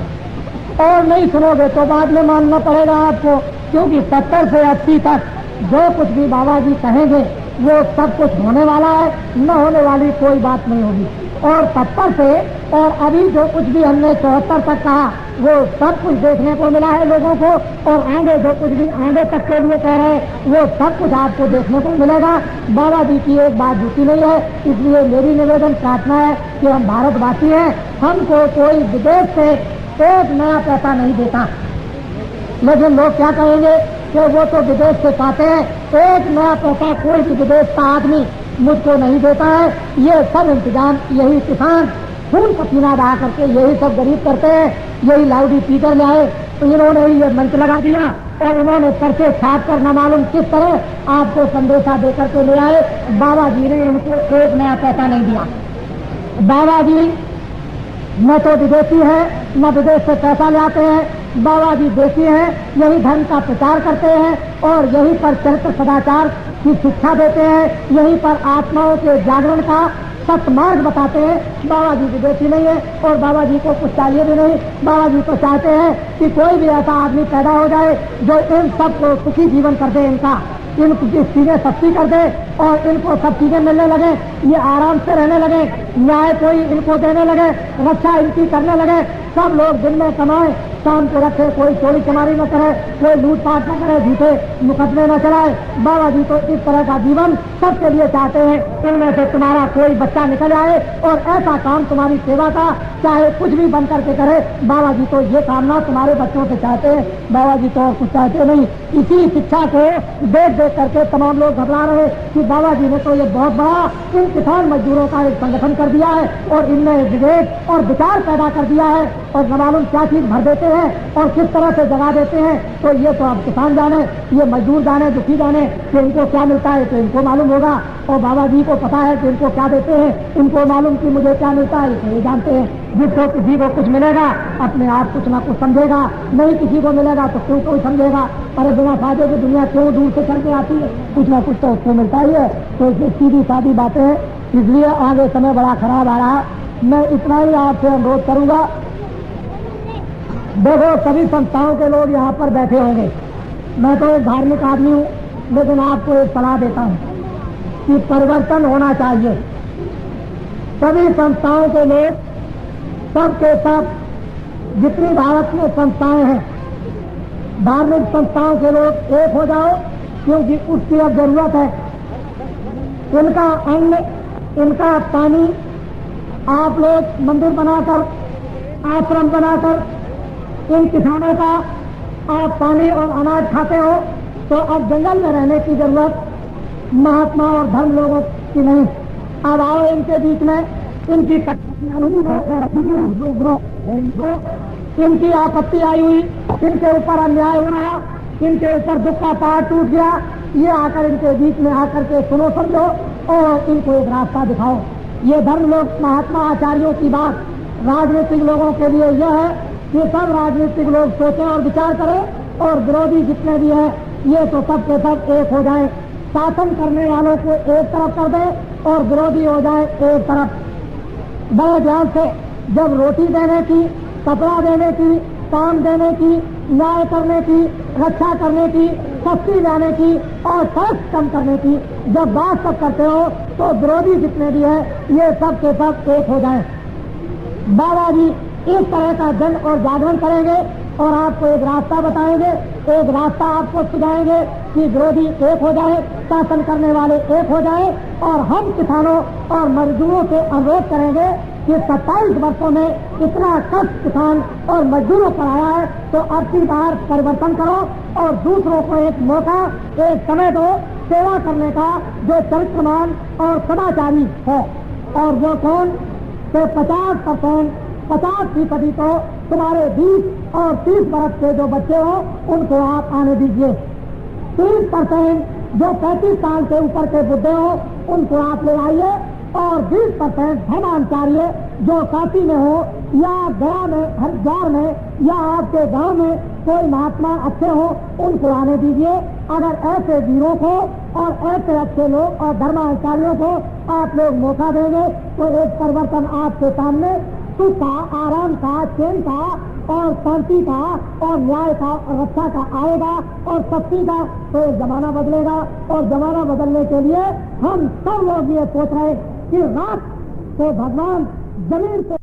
और नहीं सुनोगे तो बाद में मानना पड़ेगा आपको, क्योंकि 70 से 80 तक जो कुछ भी बाबा जी कहेंगे वो सब कुछ होने वाला है, न होने वाली कोई बात नहीं होगी। और 70 से और अभी जो कुछ भी हमने 74 तक कहा वो सब कुछ देखने को मिला है लोगों को, और आगे जो कुछ भी आगे तक के लिए कह रहे हैं वो सब कुछ आपको देखने को मिलेगा। बाबा जी की एक बात झूठी नहीं है, इसलिए मेरी निवेदन प्रार्थना है कि हम भारतवासी हैं, हमको कोई विदेश से एक नया पैसा नहीं देता, लेकिन लोग क्या कहेंगे कि वो तो विदेश से पाते हैं, एक नया पैसा कोई भी विदेश का आदमी मुझको नहीं देता है। ये सब इंतजाम यही किसान खून पसीना बहा करके यही सब गरीब करते हैं, यही लाउडी स्पीकर ले आए तो इन्होंने ही ये मंच लगा दिया और इन्होंने करके छाप कर न मालूम किस तरह आपको संदेशा देकर के ले आए। बाबा जी ने इनको एक नया पैसा नहीं दिया। बाबा जी न तो विदेशी है न विदेश से पैसा ले आते हैं, बाबा जी देशी हैं, यही धर्म का प्रचार करते हैं और यहीं पर चरित्र सदाचार की शिक्षा देते हैं, यहीं पर आत्माओं के जागरण का सत्मार्ग बताते हैं। बाबा जी विदेशी नहीं है और बाबा जी को कुछ चाहिए भी नहीं। बाबा जी तो चाहते हैं कि कोई भी ऐसा आदमी पैदा हो जाए जो इन सबको सुखी जीवन कर दे, इनकी चीजें सस्ती कर दे और इनको सब चीजें मिलने लगे, ये आराम से रहने लगे, न्याय कोई इनको देने लगे, रक्षा इनकी करने लगे, सब लोग दिन में कमाए शाम को रखे, कोई चोरी चमारी न करे, कोई लूटपाट न करे, झूठे मुकदमे न चलाए। बाबा जी तो इस तरह का जीवन सबके लिए चाहते हैं। इनमें से तुम्हारा कोई बच्चा निकल आए और ऐसा काम तुम्हारी सेवा का चाहे कुछ भी बन करके करे, बाबा जी तो ये कामना तुम्हारे बच्चों से चाहते हैं। बाबा जी तो और कुछ चाहते नहीं। इसी शिक्षा को देख देख करके तमाम लोग घबरा रहे कि बाबा जी ने तो ये बहुत बड़ा इन किसान मजदूरों का एक संगठन कर दिया है और इनमें विवेक और विचार पैदा कर दिया है और न मालूम क्या चीज भर देते हैं और किस तरह से जगा देते हैं। तो ये तो अब किसान जाने, ये मजदूर जाने, दुखी जाने कि इनको क्या मिलता है तो इनको मालूम होगा, और बाबा जी को पता है कि इनको क्या देते हैं, इनको मालूम कि मुझे क्या मिलता है, तो ये जानते हैं। जिसको किसी को कुछ मिलेगा अपने आप कुछ ना कुछ समझेगा, नहीं किसी को मिलेगा तो क्यों कोई समझेगा। अरे बिना फायदे की दुनिया क्यों दूर से चल के आती है, कुछ ना कुछ तो उसको मिलता ही है। तो ये सीधी सादी बातें हैं, इसलिए आगे समय बड़ा खराब आ रहा। मैं इतना ही आपसे अनुरोध करूंगा, देखो सभी संस्थाओं के लोग यहाँ पर बैठे होंगे, मैं तो एक धार्मिक आदमी हूँ, लेकिन आपको एक सलाह देता हूँ कि परिवर्तन होना चाहिए। सभी संस्थाओं के लोग, सबके सब जितनी भारत में संस्थाएं हैं, धार्मिक संस्थाओं के लोग एक हो जाओ, क्योंकि उसकी अब जरूरत है। इनका अन्न, इनका पानी, आप लोग मंदिर बनाकर, आश्रम बनाकर इन किसानों का आप पानी और अनाज खाते हो, तो अब जंगल में रहने की जरूरत महात्मा और धर्म लोगों की नहीं। अब आओ इनके बीच में, इनकी इनकी आपत्ति आई हुई, इनके ऊपर अन्याय हो रहा, इनके ऊपर दुख का पहाड़ टूट गया, ये आकर इनके बीच में आकर के सुनो समझो और इनको एक रास्ता दिखाओ। ये धर्म लोग महात्मा आचार्यों की बात राजनीतिक लोगों के लिए यह है कि सब राजनीतिक लोग सोचें और विचार करें और विरोधी जितने भी हैं ये तो सब के सब एक हो जाएं, शासन करने वालों को एक तरफ कर दें और विरोधी हो जाए एक तरफ। बड़े ध्यान से, जब रोटी देने की, कपड़ा देने की, काम देने की, न्याय करने की, रक्षा करने की, सस्ती लाने की और टैक्स कम करने की जब बात सब करते हो तो विरोधी जितने भी हैं ये सब के सब एक हो जाएं। बाबा जी इस तरह का जन और जागरण करेंगे और आपको एक रास्ता बताएंगे, एक रास्ता आपको सुझाएंगे कि विरोधी एक हो जाए, शासन करने वाले एक हो जाए। और हम किसानों और मजदूरों से अनुरोध करेंगे कि 27 वर्षों में इतना कष्ट किसान और मजदूरों पर आया है, तो अब की बार परिवर्तन करो और दूसरों को एक मौका, एक समय दो सेवा करने का, जो चरित्रमान और सदाचारी है। और वो कौन के 50% तो तुम्हारे 20 और 30 वर्ष के जो बच्चे हो उनको आप आने दीजिए। 30% जो 35 साल से ऊपर के बुढ़े हो उनको आप ले आइए और 20% धर्माचार्य जो काशी में हो या गया में, हरिद्वार में या आपके गांव में कोई महात्मा अच्छे हो उनको आने दीजिए। अगर ऐसे वीरों को और ऐसे अच्छे लोग और धर्माचार्यों को आप लोग मौका देंगे तो एक परिवर्तन आपके सामने सुख का, आराम का, चैन का और शांति का और न्याय का और रक्षा का आएगा और शक्ति का। तो जमाना बदलेगा और जमाना बदलने के लिए हम सब लोग ये सोच रहे कि रात तो भगवान जमीन से